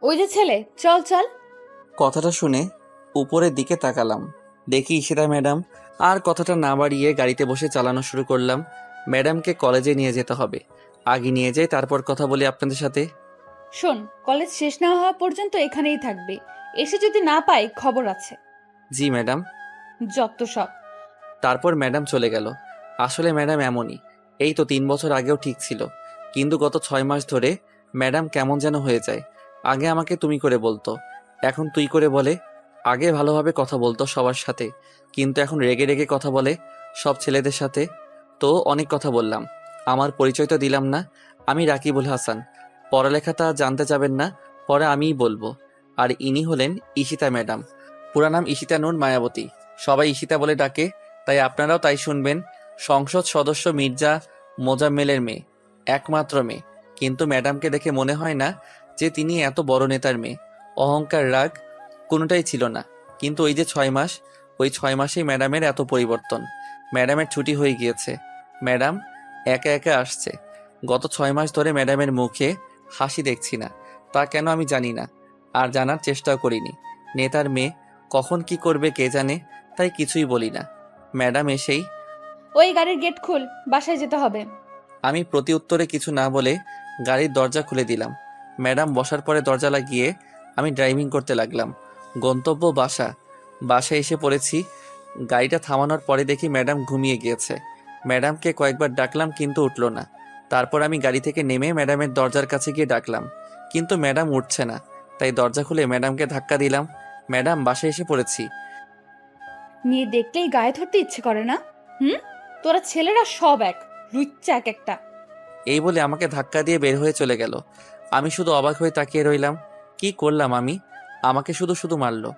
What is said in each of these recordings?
ওই যে ছেলে, চল চল। কথাটা শুনে উপরের দিকে তাকালাম, দেখি ঈশিতা ম্যাডাম। আর কথাটা না বাড়িয়ে গাড়িতে বসে চালানো শুরু করলাম। ম্যাডামকে কলেজে নিয়ে যেতে হবে, আগে নিয়ে যাই তারপর কথা বলি আপনাদের সাথে। শোন, কলেজ শেষ না হওয়া পর্যন্ত এখানেই থাকবে। এসে যদি না পাই খবর আছে। জি ম্যাডাম। যত সব। তারপর ম্যাডাম চলে গেল। আসলে ম্যাডাম এমনই, এই তো 3 বছর আগেও ঠিক ছিল, কিন্তু গত 6 মাস ধরে ম্যাডাম কেমন যেন হয়ে যায়। আগে আমাকে তুমি করে বলতো, এখন তুই করে বলে। আগে ভালোভাবে কথা বলতো সবার সাথে, কিন্তু এখন রেগে রেগে কথা বলে সব ছেলেদের সাথে। তো অনেক কথা বললাম, আমার পরিচয় তো দিলাম না। আমি রাকিবুল হাসান, পড়ালেখাটা জানতে চাবেন না, পরে আমিই বলবো। আর ইনি হলেন ঈশিতা ম্যাডাম, পুরা নাম ঈশিতা নূর মায়াবতী, সবাই ঈশিতা বলে ডাকে, তাই আপনারাও তাই শুনবেন। সংসদ সদস্য মির্জা মোজাম্মেলের মেয়ে, একমাত্র মেয়ে। কিন্তু ম্যাডামকে দেখে মনে হয় না যে তিনি এত বড় নেতার মেয়ে। অহংকার, রাগ কোনোটাই ছিল না। কিন্তু ওই যে 6 মাস, ওই 6 মাসেই ম্যাডামের এত পরিবর্তন। ম্যাডামের ছুটি হয়ে গিয়েছে, ম্যাডাম একা একা আসছে। গত 6 মাস ধরে ম্যাডামের মুখে হাসি দেখছি না। তা কেন আমি জানি না, আর জানার চেষ্টাও করিনি। নেতার মেয়ে কখন কি করবে কে জানে, তাই কিছুই বলি না। ম্যাডাম এসেই ওই গাড়ির গেট খুল, বাসায় যেতে হবে। আমি প্রতি উত্তরে কিছু না বলে গাড়ির দরজা খুলে দিলাম। ম্যাডাম বসার পরে দরজা লাগিয়ে আমি ড্রাইভিং করতে লাগলাম। গন্তব্য বাসা। বাসায় এসে পড়েছি। গাড়িটা থামানোর পরে দেখি ম্যাডাম ঘুমিয়ে গিয়েছে। ম্যাডামকে কয়েকবার ডাকলাম কিন্তু উঠলো না। তারপর আমি গাড়ি থেকে নেমে ম্যাডামের দরজার কাছে গিয়ে ডাকলাম, কিন্তু ম্যাডাম উঠছে না। তাই দরজা খুলে ম্যাডামকে ধাক্কা দিলাম। ম্যাডাম, বাসায় এসে পড়েছি। মেয়ে দেখলেই গায়ে ধরতে ইচ্ছে করে না? হুম, তোরা ছেলেরা সব এক, লুচ্চা এক একটা। এই বলে আমাকে ধাক্কা দিয়ে বের হয়ে চলে গেল। আমি শুধু অবাক হয়ে তাকিয়ে রইলাম। কি করলাম আমি? আমাকে শুধু শুধু মারলো।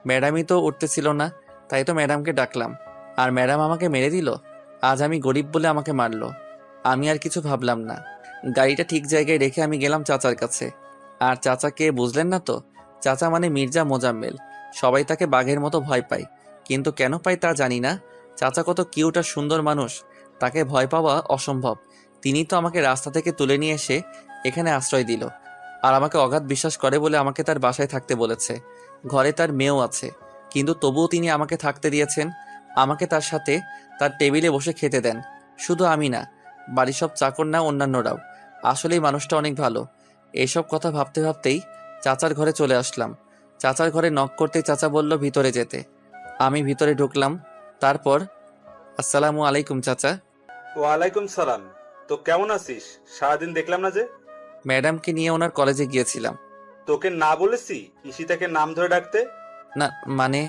ম্যাডামই তো উঠতেছিল না, তাই তো ম্যাডামকে ডাকলাম, আর ম্যাডাম আমাকে মেরে দিল। আজ আমি গরিব বলে আমাকে মারলো। আমি আর কিছু ভাবলাম না। গাড়িটা ঠিক জায়গায় রেখে আমি গেলাম চাচার কাছে। আর চাচাকে বুঝলেন না তো? চাচা মানে মির্জা মোজাম্মেল। সবাই তাকে বাঘের মতো ভয় পায়, কিন্তু কেন পায় তা জানি না। চাচা কত কিউট আর সুন্দর মানুষ, তাকে ভয় পাওয়া অসম্ভব। তিনি তো আমাকে রাস্তা থেকে তুলে নিয়ে এসে এখানে আশ্রয় দিল, আর আমাকে অগাধ বিশ্বাস করে বলে আমাকে তার বাসায় থাকতে বলেছে। ঘরে তার মেয়েও আছে, কিন্তু তবুও তিনি আমাকে থাকতে দিয়েছেন। আমাকে তার সাথে তার টেবিলে বসে খেতে দেন। শুধু আমি না, বাড়ির সব চাকর না, অন্যান্যরাও। আসলেই মানুষটা অনেক ভালো। এইসব কথা ভাবতে ভাবতেই চাচার ঘরে চলে আসলাম। চাচার ঘরে নক করতেই চাচা বলল ভিতরে যেতে। আমি ভিতরে ঢুকলাম। তারপর আসসালামু আলাইকুম চাচা। ওয়ালাইকুম সালাম। তো কেমন আছিস? সারাদিন দেখলাম না যে। ম্যাডামকে নিয়ে ওনার কলেজে গিয়েছিলাম। তোকে না বলেছি ঈশিতাকে নাম ধরে ডাকতে? না, মানে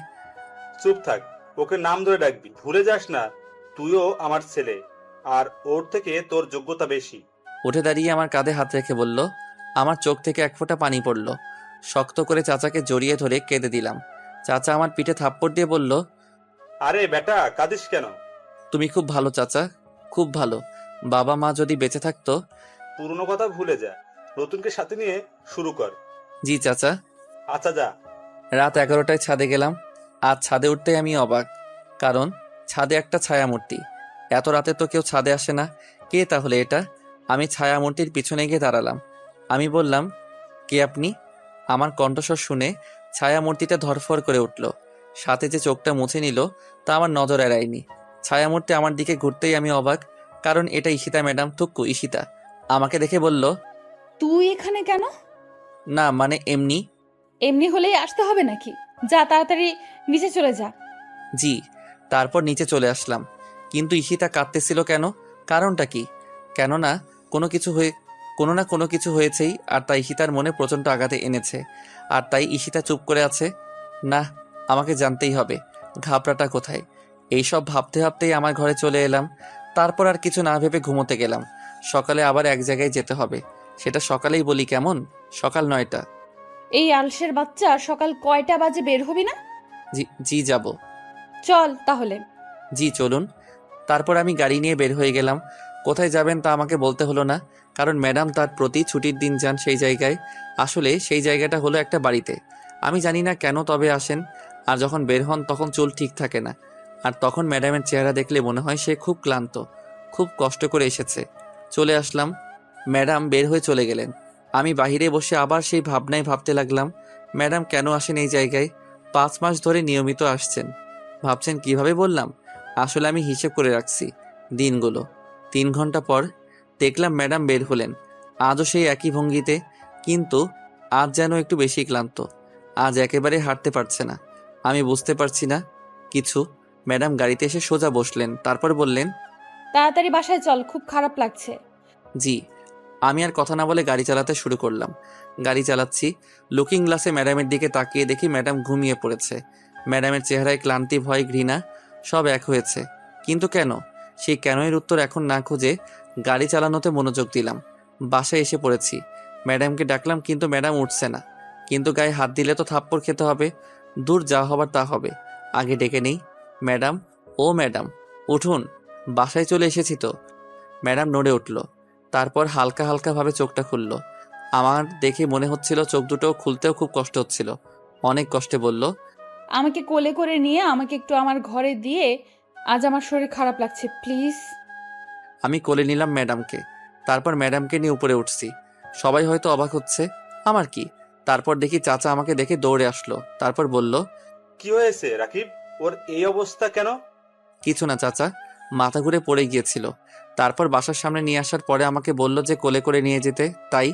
চুপ থাক, ওকে নাম ধরে ডাকবি, ভুলে যাস না তুইও আমার ছেলে, আর ওর থেকে তোর যোগ্যতা বেশি। উঠে দাঁড়িয়ে আমার কাঁধে হাত রেখে বলল। আমার চোখ থেকে এক ফোঁটা পানি পড়ল। শক্ত করে চাচাকে জড়িয়ে ধরে কেঁদে দিলাম। চাচা আমার পিঠে থাপ্পড় দিয়ে বলল, আরে বেটা, কাঁদিস কেন? তুমি খুব ভালো চাচা, খুব ভালো। বাবা মা যদি বেঁচে থাকতো। পুরনো কথা ভুলে যা, নতুনকে সাথে নিয়ে শুরু কর। জি চাচা। আচ্ছা যা। রাত 11টায় ছাদে গেলাম। আজ ছাদে উঠতেই আমি অবাক, কারণ ছাদে একটা ছায়ামূর্তি। এত রাতে তো কেউ ছাদে আসে না। কে তাহলে এটা? আমি ছায়ামূর্তির পিছনে গিয়ে দাঁড়ালাম। আমি বললাম, কে আপনি? আমার কণ্ঠস্বর শুনে ছায়ামূর্তিটা ধরফর করে উঠল। সাথে যে চোখটা মুছে নিল তা আমার নজর এড়ায়নি। ছায়ামূর্তি আমার দিকে ঘুরতেই আমি অবাক, কারণ এটা ঈশিতা ম্যাডাম, থুক্কু ঈশিতা। আমাকে দেখে বলল, তুই এখানে কেন? না মানে এমনি। এমনি হলেই আসতে হবে নাকি? যা তাড়াতাড়ি নিচে চলে যা। জি। তারপর নিচে চলে আসলাম। কিন্তু ঈশিতা কাঁদতেছিল কেন? কারণটা কি? কেননা কোনো কিছু হয়ে কোনো না কোনো কিছু হয়েছেই, আর তাই ঈশিতার মনে প্রচণ্ড আঘাতে এনেছে। আর তাই ঈশিতা চুপ করে আছে। না, আমাকে জানতেই হবে ঘাবড়াটা কোথায়। এইসব ভাবতে ভাবতেই আমার ঘরে চলে এলাম। তারপর আর কিছু না ভেবে ঘুমোতে গেলাম। সকালে আবার এক জায়গায় যেতে হবে। সেটা সকালেই বলি কেমন? সকাল 9টা। এই আলসের বাচ্চা, সকাল কয়টা বাজে বের হবি না? জি জি, যাব। চল তাহলে। জি চলুন। তারপর আমি গাড়ি নিয়ে বের হয়ে গেলাম। কোথায় যাবেন তা আমাকে বলতে হলো না, কারণ ম্যাডাম তার প্রতি ছুটির দিন যান সেই জায়গায়। আসলে সেই জায়গাটা হলো একটা বাড়িতে। আমি জানি না কেন তবে আসেন। আর যখন বের হন তখন চুল ঠিক থাকে না। আর তখন ম্যাডামের চেহারা দেখলে মনে হয় সে খুব ক্লান্ত, খুব কষ্ট করে এসেছে। চলে আসলাম। ম্যাডাম বের হয়ে চলে গেলেন। আমি বাহিরে বসে আবার সেই ভাবনায় ভাবতে লাগলাম, ম্যাডাম কেন আসেন এই জায়গায়? 5 মাস ধরে নিয়মিত আসছেন। ভাবছেন কিভাবে বললাম? আসলে আমি হিসেব করে রাখছি দিনগুলো। 3 ঘন্টা পর দেখলাম ম্যাডাম বের হলেন, আজও সেই একই ভঙ্গিতে, কিন্তু আজ যেন একটু বেশি ক্লান্ত। আজ একেবারে হাঁটতে পারছে না। আমি বুঝতে পারছি না কিছু। ম্যাডাম গাড়িতে এসে সোজা বসলেন, তারপর বললেন, তাড়াতাড়ি বাসায় চল, খুব খারাপ লাগছে। জি। আমি আর কথা না বলে গাড়ি চালাতে শুরু করলাম। গাড়ি চালাচ্ছি, লুকিং গ্লাসে ম্যাডামের দিকে তাকিয়ে দেখি ম্যাডাম ঘুমিয়ে পড়েছে। ম্যাডামের চেহারায় ক্লান্তি, ভয়, ঘৃণা সব এক হয়েছে। কিন্তু কেন? সেই কেনয়ের উত্তর এখন না খুঁজে গাড়ি চালানোতে মনোযোগ দিলাম। বাসায় এসে পড়েছি। ম্যাডামকে ডাকলাম, কিন্তু ম্যাডাম উঠছে না। কিন্তু গায়ে হাত দিলে তো থাপ্পড় খেতে হবে। দূর, যা হবার তা হবে। আগে ডেকে নেই। ম্যাডাম, ও ম্যাডাম, উঠুন, বাসায় চলে এসেছি তো। ম্যাডাম নড়ে উঠল, তারপর হালকা হালকা ভাবে চোখটা খুলল। আমার দেখে মনে হচ্ছিল চোখ দুটো খুলতেও খুব কষ্ট হচ্ছিল। অনেক কষ্টে বলল, আমাকে কোলে করে নিয়ে আমাকে একটু আমার ঘরে দিয়ে, আজ আমার শরীর খারাপ লাগছে, প্লিজ। আমি কোলে নিলাম ম্যাডামকে। তারপর ম্যাডামকে নিয়ে উপরে উঠছি। সবাই হয়তো অবাক হচ্ছে, আমার কি। তারপর দেখি চাচা আমাকে দেখে দৌড়ে আসলো। তারপর বলল, কি হয়েছে রাকিব? ওর এই অবস্থা কেন? কিছু না চাচা, মাথা ঘুরে পড়ে গিয়েছিল। তারপর বাসার সামনে নিয়ে আসার পরে আমাকে বলল যে কোলে করে নিয়ে যেতে, তাই।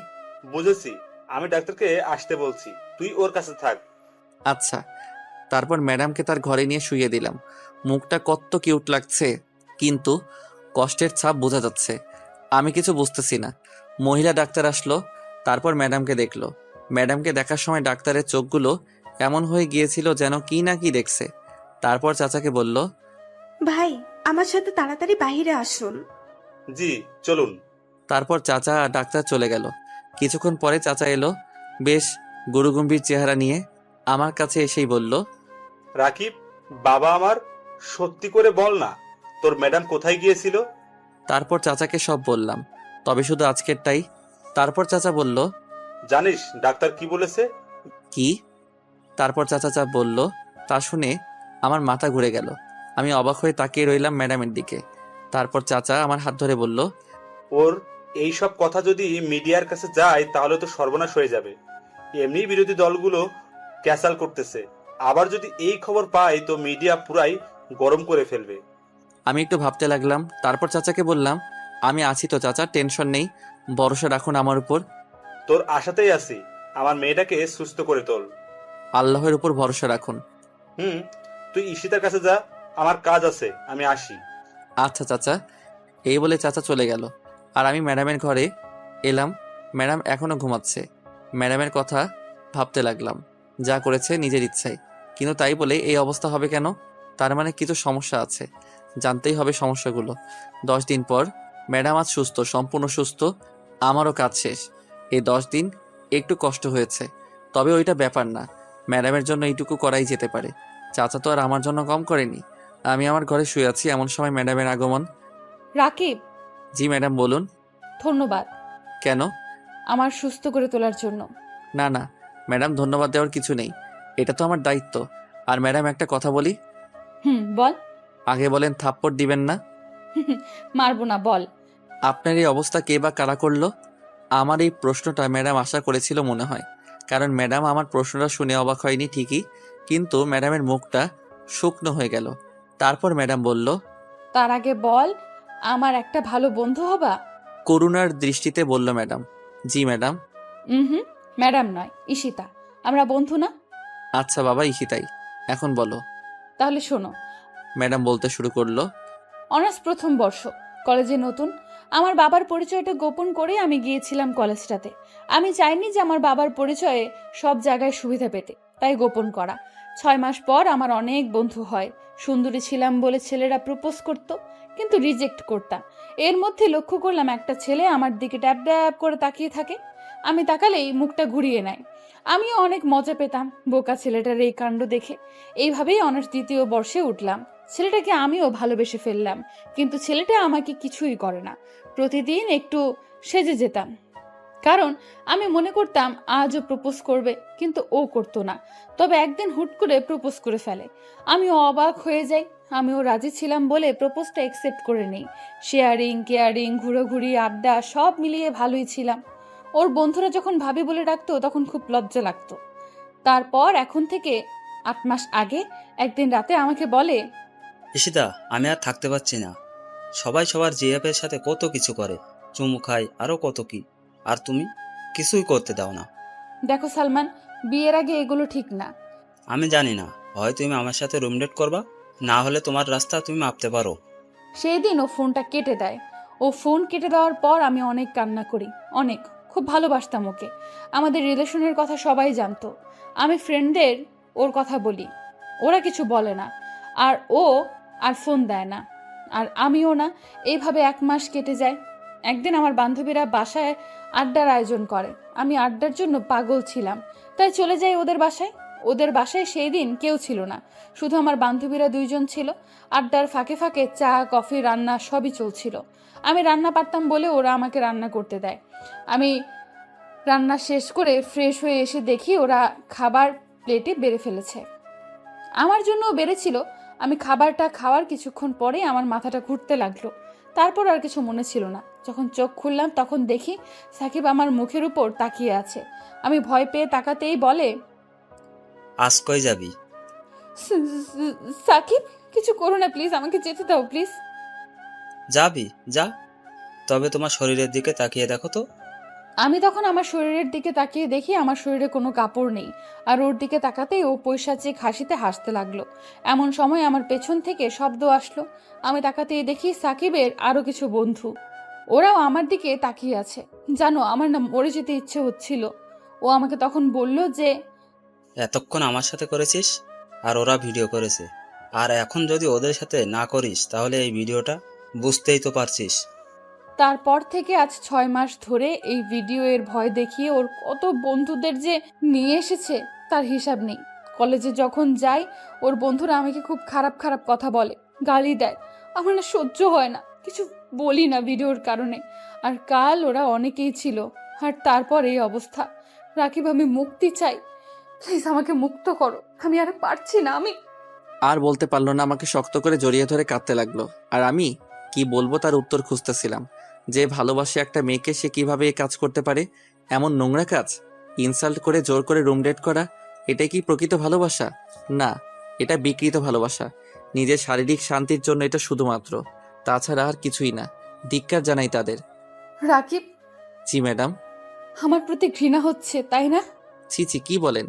বুঝেছি, আমি ডাক্তারকে আসতে বলছি, তুই ওর কাছে থাক। আচ্ছা। তারপর ম্যাডামকে তার ঘরে নিয়ে শুইয়ে দিলাম। মুখটা কত কিউট লাগছে, কিন্তু কষ্টের ছাপ বোঝা যাচ্ছে। আমি কিছু বুঝতেছি না। মহিলা ডাক্তার আসলো, তারপর ম্যাডামকে দেখলো। ম্যাডামকে দেখার সময় ডাক্তারের চোখগুলো এমন হয়ে গিয়েছিল যেন কি না কি দেখছে। তারপর চাচাকে বলল, ভাই, আমার সাথে তাড়াতাড়ি বাইরে আসুন। জি, চলুন। তারপর চাচা আর ডাক্তার চলে গেল। কিছুক্ষণ পরে চাচা এলো, বেশ গুরুগম্ভীর চেহারা নিয়ে। আমার কাছে এসেই বলল, রাকিব, বাবা আমার, সত্যি করে বল না, তোর ম্যাডাম কোথায় গিয়েছিল? তারপর চাচাকে সব বললাম, তবে শুধু আজকেরটাই। তারপর চাচা বলল, জানিস ডাক্তার কি বলেছে? কি? তারপর চাচা যা বলল তা শুনে আমার মাথা ঘুরে গেল। আমি অবাক হয়ে তাকিয়ে রইলাম ম্যাডামের দিকে। তারপর চাচা আমার হাত ধরে বলল, ওর এই সব কথা যদি মিডিয়ার কাছে যায় তাহলে তো সর্বনাশ হয়ে যাবে। এমনি বিরোধী দলগুলো ক্যাসাল করতেছে, আবার যদি এই খবর পায় তো মিডিয়া পুরাই গরম করে ফেলবে। আমি একটু ভাবতে লাগলাম। তারপর চাচাকে বললাম, আমি আছি তো চাচা, টেনশন নেই, ভরসা রাখুন আমার উপর। তোর আশাতেই আছি, আমার মেয়েটাকে সুস্থ করে তোল। আল্লাহের উপর ভরসা রাখুন। হুম, তুই ঈশিতার কাছে যা, আমার কাজ আছে, আমি আসি। আচ্ছা চাচা। এই বলে চাচা চলে গেল। আর আমি ম্যাডামের ঘরে এলাম। ম্যাডাম এখনো ঘুমাচ্ছে। ম্যাডামের কথা ভাবতে লাগলাম, যা করেছে নিজের ইচ্ছায়, কিন্তু তাই বলে এই অবস্থা হবে কেন? তার মানে কিছু সমস্যা আছে, জানতেই হবে সমস্যাগুলো। 10 দিন পর ম্যাডাম আজ সুস্থ, সম্পূর্ণ সুস্থ। আমারও কাজ শেষ। এই 10 দিন একটু কষ্ট হয়েছে, তবে ওইটা ব্যাপার না। ম্যাডামের জন্য এইটুকু করাই যেতে পারে। চাচা তো আর আমার জন্য কম করেনি। আমি আমার ঘরে শুয়ে আছি, এমন সময় ম্যাডামের আগমন। রাকিব, জি ম্যাডাম, বলুন। ধন্যবাদ কেন? আমার সুস্থ করে তোলার জন্য। না না ম্যাডাম, ধন্যবাদ দেওয়ার কিছু নেই, এটা তো আমার দায়িত্ব। আর ম্যাডাম একটা কথা বলি। বল। আগে বলেন, থাপ্পড় দিবেন না? মারবো না, বল। আপনার এই অবস্থা কে বা কারা করলো? আমার এই প্রশ্নটা ম্যাডাম আশা করেছিল মনে হয়, কারণ ম্যাডাম আমার প্রশ্নটা শুনে অবাক হয়নি ঠিকই, কিন্তু ম্যাডামের মুখটা শুকনো হয়ে গেল। তারপর ম্যাডাম বলল, তার আগে বল, আমার একটা ভালো বন্ধু হবা? করুণার দৃষ্টিতে বলল ম্যাডাম। জি ম্যাডাম। হুম, ম্যাডাম নয়, ঈশিতা। আমরা বন্ধু না? আচ্ছা বাবা, ইশিতাই। এখন বলো। তাহলে শোনো। ম্যাডাম বলতে শুরু করলো, অনার্স প্রথম বর্ষ, কলেজে নতুন। আমার বাবার পরিচয়টা গোপন করে আমি গিয়েছিলাম কলেজটাতে। আমি চাইনি যে আমার বাবার পরিচয়ে সব জায়গায় সুবিধা পেতে, তাই গোপন করা। 6 মাস পর আমার অনেক বন্ধু হয়। সুন্দরী ছিলাম বলে ছেলেরা প্রপোজ করত, কিন্তু রিজেক্ট করতাম। এর মধ্যে লক্ষ্য করলাম একটা ছেলে আমার দিকে ড্যাব ড্যাব করে তাকিয়ে থাকে। আমি তাকালেই মুখটা ঘুরিয়ে নেয়। আমিও অনেক মজা পেতাম বোকা ছেলেটার এই কাণ্ড দেখে। এইভাবেই অনার্স দ্বিতীয় বর্ষে উঠলাম। ছেলেটাকে আমিও ভালোবেসে ফেললাম, কিন্তু ছেলেটা আমাকে কিছুই করে না। প্রতিদিন একটু সেজে যেতাম, কারণ আমি মনে করতাম আজও প্রপোজ করবে, কিন্তু ও করতো না। তবে একদিন হুট করে প্রপোজ করে ফেলে। আমিও অবাক হয়ে যাই। আমিও রাজি ছিলাম বলে প্রপোজটা অ্যাকসেপ্ট করে নেই। শেয়ারিং, কেয়ারিং, ঘুরোঘুরি, আড্ডা সব মিলিয়ে ভালোই ছিলাম। ওর বন্ধুরা যখন ভাবি বলে ডাকতো তখন খুব লজ্জা লাগতো। তারপর এখন থেকে 8 মাস আগে একদিন রাতে আমাকে বলে, ঈশিতা, আমি আর থাকতে পারছি না। সবাই সবার জিএফের সাথে কত কিছু করে, চুমু খায়, আরো কত কি। আর তুমি কিছুই করতে দাও না। দেখো সালমান, বিয়ের আগে এগুলো ঠিক না। আমি জানি না, হয় তুমি আমার সাথে রুম ডেট করবা, না হলে তোমার রাস্তা তুমি মাপতে পারো। সেই দিন ও ফোনটা কেটে দেয়। ও ফোন কেটে দেওয়ার পর আমি অনেক কান্না করি, অনেক। খুব ভালোবাসতাম ওকে। আমাদের রিলেশনের কথা সবাই জানতো। আমি ফ্রেন্ডদের ওর কথা বলি, ওরা কিছু বলে না। আর ও আর ফোন দেয় না, আর আমিও না। এইভাবে 1 মাস কেটে যায়। একদিন আমার বান্ধবীরা বাসায় আড্ডার আয়োজন করে। আমি আড্ডার জন্য পাগল ছিলাম, তাই চলে যাই ওদের বাসায়। ওদের বাসায় সেই দিন কেউ ছিল না, শুধু আমার বান্ধবীরা 2জন ছিল। আড্ডার ফাঁকে ফাঁকে চা, কফি, রান্না সবই চলছিল। আমি রান্না পারতাম বলে ওরা আমাকে রান্না করতে দেয়। আমি রান্না শেষ করে ফ্রেশ হয়ে এসে দেখি ওরা খাবার প্লেটে বেড়ে ফেলেছে। আমার জন্যও বেড়েছিল। আমি খাবারটা খাওয়ার কিছুক্ষণ পরেই আমার মাথাটা ঘুরতে লাগলো। তারপর আর কিছু মনে ছিল না। যখন চোখ খুললাম তখন দেখি সাকিব আমার মুখের উপর তাকিয়ে আছে। আমি ভয় পেয়ে তাকাতেই বলে, আজ কই যাবি? সাকিব, কিছু করো না প্লিজ, আমাকে যেতে দাও প্লিজ। যাবি, যা। তবে তোমার শরীরের দিকে তাকিয়ে দেখো তো। আমি তখন আমার শরীরের দিকে তাকিয়ে দেখি আমার শরীরে কোনো কাপড় নেই। আর ওর দিকে তাকাতেই ও পৈশাচিক হাসিতে হাসতে লাগলো। এমন সময় আমার পেছন থেকে শব্দ আসলো। আমি তাকাতেই দেখি সাকিবের আরো কিছু বন্ধু, ওরাও আমার দিকে তাকিয়ে আছে। জানো, আমার না মরে যেতে ইচ্ছে হচ্ছিল। ও আমাকে তখন বলল যে, এতক্ষণ আমার সাথে করেছিস, আর ওরা ভিডিও করেছে। আর এখন যদি ওদের সাথে না করিস তাহলে এই ভিডিওটা বুঝতেই তো পারছিস। তারপর থেকে আজ 6 মাস ধরে এই ভিডিও এর ভয় দেখিয়ে ওর কত বন্ধুদের যে নিয়ে এসেছে তার হিসাব নেই। কলেজে যখন যাই ওর বন্ধুরা আমাকে খুব খারাপ খারাপ কথা বলে, গালি দেয়। আমার না সহ্য হয় না, কিছু বলি না ভিডিওর কারণে। আর কাল ওরা অনেকেই ছিল, আর তারপর এই অবস্থা। রাকিব, আমি মুক্তি চাই, প্লিজ আমাকে মুক্ত করো। আমি আর পারছি না। আমি আর বলতে পারলো না, আমাকে শক্ত করে জড়িয়ে ধরে কাঁদতে লাগলো। আর আমি কি বলবো তার উত্তর খুঁজতেছিলাম। যে ভালোবাসে একটা মেয়েকে সে কিভাবে এই কাজ করতে পারে, এমন নোংরা কাজ। ইনসাল্ট করে জোর করে রুম ডেট করা, এটাই কি প্রকৃত ভালোবাসা? না, এটা বিকৃত ভালোবাসা। নিজের শারীরিক শান্তির জন্য এটা শুধুমাত্র, তাছাড়া আর কিছুই না। ধিক্কার জানাই তাদের। রাকিব, জি ম্যাডাম। আমার প্রতি ঘৃণা হচ্ছে, তাই না? ছি ছি, কি বলেন?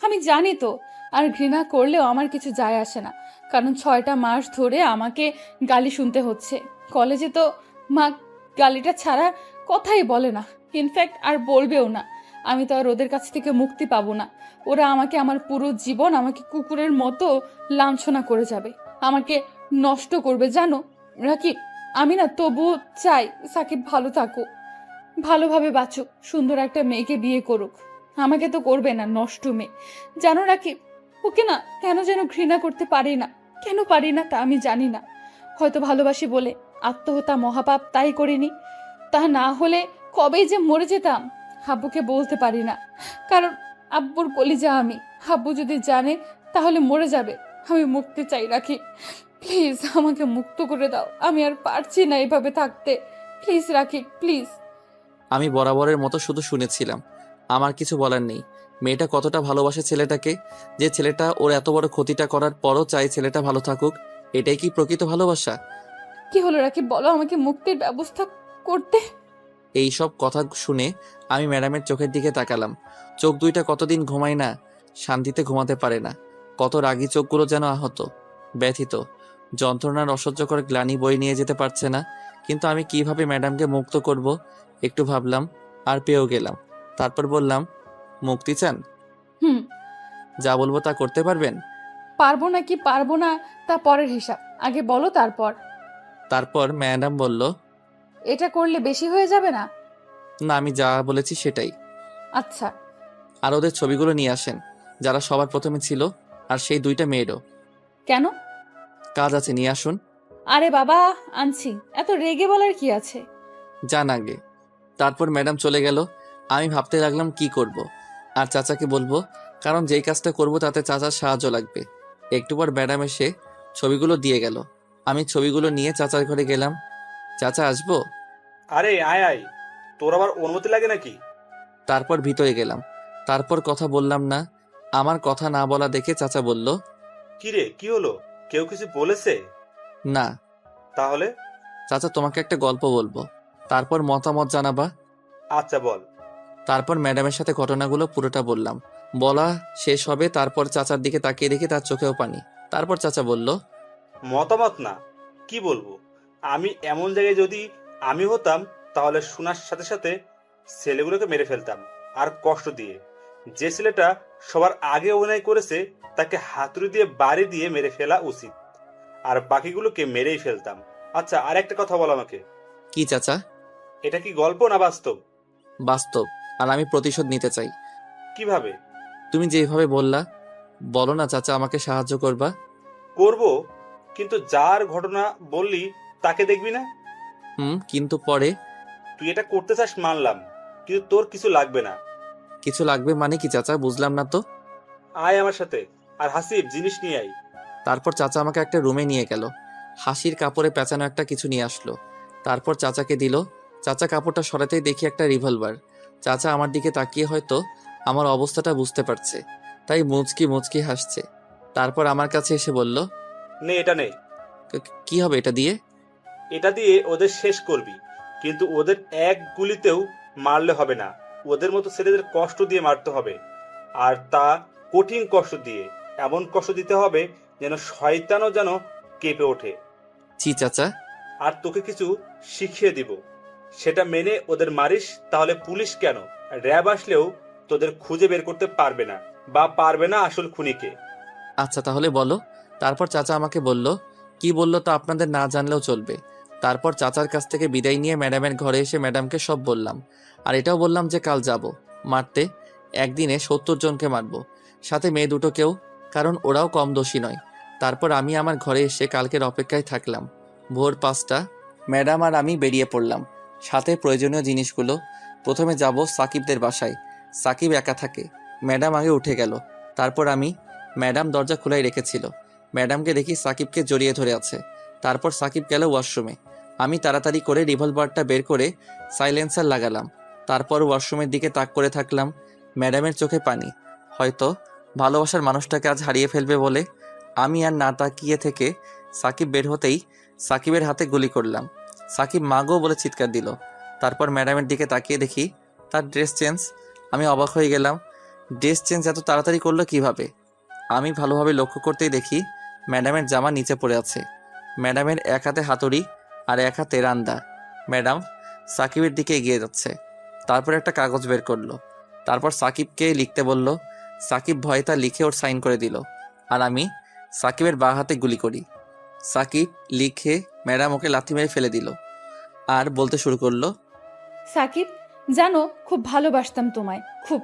আমি জানি তো। আর ঘৃণা করলেও আমার কিছু যায় আসে না, কারণ 6টা মাস ধরে আমাকে গালি শুনতে হচ্ছে। কলেজে তো মা গালিটা ছাড়া কথাই বলে না, ইনফ্যাক্ট আর বলবেও না। আমি তো আর ওদের কাছ থেকে মুক্তি পাবো না। ওরা আমাকে আমার পুরো জীবন আমাকে কুকুরের মতো লাঞ্ছনা করে যাবে, আমাকে নষ্ট করবে। জানো রাকিব, আমি না তবুও চাই সাকিব ভালো থাকুক, ভালোভাবে বাঁচুক, সুন্দর একটা মেয়েকে বিয়ে করুক। আমাকে তো করবে না, নষ্ট মেয়ে। জানো রাকিব, ওকে না কেন যেন ঘৃণা করতে পারি না। কেন পারি না তা আমি জানি না। হয়তো ভালোবাসি বলে। আত্মহত্যা মহাপাপ, তাই করিনি। তা না হলে কবেই যে মরে যেতাম। আব্বুকে বলতে পারি না, কারণ আব্বুর কলিজা আমি। আব্বু যদি জানে তাহলে মরে যাবে। আমি মুক্তি চাই রাকিব, প্লিজ আমাকে মুক্ত করে দাও। আমি আর পারছি না এভাবে থাকতে। Please Rakib, please. আমি বরাবরের মতো শুধু শুনেছিলাম, আমার কিছু বলার নেই। মেয়েটা কতটা ভালোবাসে ছেলেটাকে, যে ছেলেটা ওর এত বড় ক্ষতিটা করার পরও চাই ছেলেটা ভালো থাকুক। এটাই কি প্রকৃত ভালোবাসা? কি হলো রাকিব, বলো, আমাকে মুক্তির ব্যবস্থা করতে। এই সব কথা শুনে আমি ম্যাডামের চোখের দিকে তাকালাম। চোখ দুইটা কতদিন ঘুমায় না, শান্তিতে ঘুমাতে পারে না। কত রাগী চোখগুলো যেন আহত, ব্যথিত, যন্ত্রণার অসহ্যকর গ্লানি বই নিয়ে যেতে পারছে না। কিন্তু আমি কিভাবে ম্যাডামকে মুক্ত করব একটু ভাবলাম, আর পেয়েও গেলাম। তারপর বললাম, মুক্তি চান? হুম। যা বলবো তা করতে পারবেন? পারবো নাকি পারবো না তা পরের হিসাব, আগে বলো তারপর। তারপর ম্যাডাম বলল, এটা করলে বেশি হয়ে যাবে না? না, আমি যা বলেছি সেটাই। আচ্ছা। আর ওদের ছবিগুলো নিয়ে আসেন, যারা সবার প্রথমে ছিল, আর সেই 2টা মেয়েরও। কেন? কাজ আছে, নিয়ে আসুন। আরে বাবা, আনছি। এত রেগে বলার কি আছে? যান আগে। তারপর ম্যাডাম চলে গেল। আমি ভাবতে লাগলাম কি করব আর চাচাকে বলবো, কারণ যেই কাজটা করব তাতে চাচার সাহায্য লাগবে। একটু পর ম্যাডাম এসে ছবিগুলো দিয়ে গেল। আমি ছবিগুলো নিয়ে চাচার ঘরে গেলাম। চাচা আসবো? আরে আয় আয়, তোর আবার অনুমতি লাগে নাকি? তারপর ভিতরে গেলাম। তারপর কথা বললাম না। আমার কথা না বলা দেখে চাচা বলল, কি রে, কি হলো? কেউ কিছু বলেছে? না তাহলে? চাচা, তোমাকে একটা গল্প বলবো, তারপর মতামত জানাবা। আচ্ছা বল। তারপর ম্যাডামের সাথে ঘটনাগুলো পুরোটা বললাম। বলা শেষ হবে, তারপর চাচার দিকে তাকিয়ে দেখি তার চোখেও পানি। তারপর চাচা বলল, মতামত না, কি বলবো? আমি এমন জায়গায় যদি আমি হতাম, তাহলে শোনার সাথে সাথে ছেলেগুলোকে মেরে ফেলতাম, আর কষ্ট দিয়ে। যে ছেলেটা সবার আগে অভিনয় করেছে তাকে হাতুড়ি দিয়ে বাড়ি দিয়ে মেরে ফেলা উচিত, আর বাকিগুলোকে মেরেই ফেলতাম। আচ্ছা, আর একটা কথা বল আমাকে, কি চাচা? এটা কি গল্প না বাস্তব? বাস্তব, আর আমি প্রতিশোধ নিতে চাই। কিভাবে? তুমি যেভাবে বললা, বলো না চাচা, আমাকে সাহায্য করবা। করব, কিন্তু যার ঘটনা বললি তাকে দেখবি না। কিন্তু পরে? তুই এটা করতে চাস মানলাম, কিন্তু তোর কিছু লাগবে না। কিছু লাগবে মানে কি চাচা, বুঝলাম না তো। আয় আমার সাথে, আর হাসিব জিনিস নিয়ে আয়। তারপর চাচা আমাকে একটা রুমে নিয়ে গেল। হাসির কাপড়ে পেঁচানো একটা কিছু নিয়ে আসলো। তারপর চাচাকে দিল। চাচা কাপড়টা সরাতেই দেখি একটা রিভলভার। চাচা আমার দিকে তাকিয়ে হয়তো আমার অবস্থাটা বুঝতে পারছে, তাই মুচকি মুচকি হাসছে। তারপর আমার কাছে এসে বলল, নে এটা নে। কি হবে এটা দিয়ে?" এটা দিয়ে ওদের শেষ করবি, কিন্তু ওদের এক গুলিতেও মারলে হবে না। ওদের মতো ছেলেদের কষ্ট দিয়ে মারতে হবে, আর তা কঠিন কষ্ট দিয়ে। এমন কষ্ট দিতে হবে যেন শয়তানও যেন কেঁপে ওঠে। ছি চাচা। আর তোকে কিছু শিখিয়ে দিব, সেটা মেনে ওদের মারিস, তাহলে পুলিশ কেন, র্যাব আসলেও তোদের খুঁজে বের করতে পারবে না, বা পারবে না আসল খুনিকে। আচ্ছা তাহলে বলো। তারপর চাচা আমাকে বলল, কি বললো তা আপনাদের না জানলেও চলবে। তারপর চাচার কাছ থেকে বিদায় নিয়ে ম্যাডামের ঘরে এসে ম্যাডামকে সব বললাম। আর এটাও বললাম যে কাল যাব মারতে, একদিনে 70 জনকে মারবো, সাথে মেয়ে দুটোকেও, কারণ ওরাও কম দোষী নয়। তারপর আমি আমার ঘরে এসে কালকের অপেক্ষায় থাকলাম। ভোর 5টা ম্যাডাম আর আমি বেরিয়ে পড়লাম, সাথে প্রয়োজনীয় জিনিসগুলো। প্রথমে যাব সাকিবদের বাসায়। সাকিব একা থাকে। ম্যাডাম আগে উঠে গেল। তারপর আমি, ম্যাডাম দরজা খোলাই রেখেছিল। ম্যাডামকে দেখি সাকিবকে জড়িয়ে ধরে আছে। তারপর সাকিব গেল ওয়াশরুমে। আমি তাড়াতাড়ি করে রিভলভারটা বের করে সাইলেন্সার লাগালাম। তারপর ওয়াশরুমের দিকে তাক করে থাকলাম। ম্যাডামের চোখে পানি, হয়তো ভালোবাসার মানুষটাকে আজ হারিয়ে ফেলবে বলে। আমি আর না তাকিয়ে থেকে সাকিব বের হতেই সাকিবের হাতে গুলি করলাম। সাকিব মাগো বলে চিৎকার দিল। তারপর ম্যাডামের দিকে তাকিয়ে দেখি তার ড্রেস চেঞ্জ। আমি অবাক হয়ে গেলাম, ড্রেস চেঞ্জ এত তাড়াতাড়ি করলো কিভাবে? আমি ভালোভাবে লক্ষ্য করতেই দেখি ম্যাডামের জামা নিচে পড়ে আছে। ম্যাডামের এক হাতে হাতুড়ি আর এক হাতে রান্দা। ম্যাডাম সাকিবের দিকে এগিয়ে যাচ্ছে। তারপর একটা কাগজ বের করলো। তারপর সাকিবকে লিখতে বলল। সাকিব ভয়ে তা লিখে ওর সাইন করে দিল। আর আমি সাকিবের বাঁ হাতে গুলি করি। সাকিব লিখে ম্যাডাম ওকে লাথি মেরে ফেলে দিল আর বলতে শুরু করলো, সাকিব, জানো খুব ভালোবাসতাম তোমায়, খুব।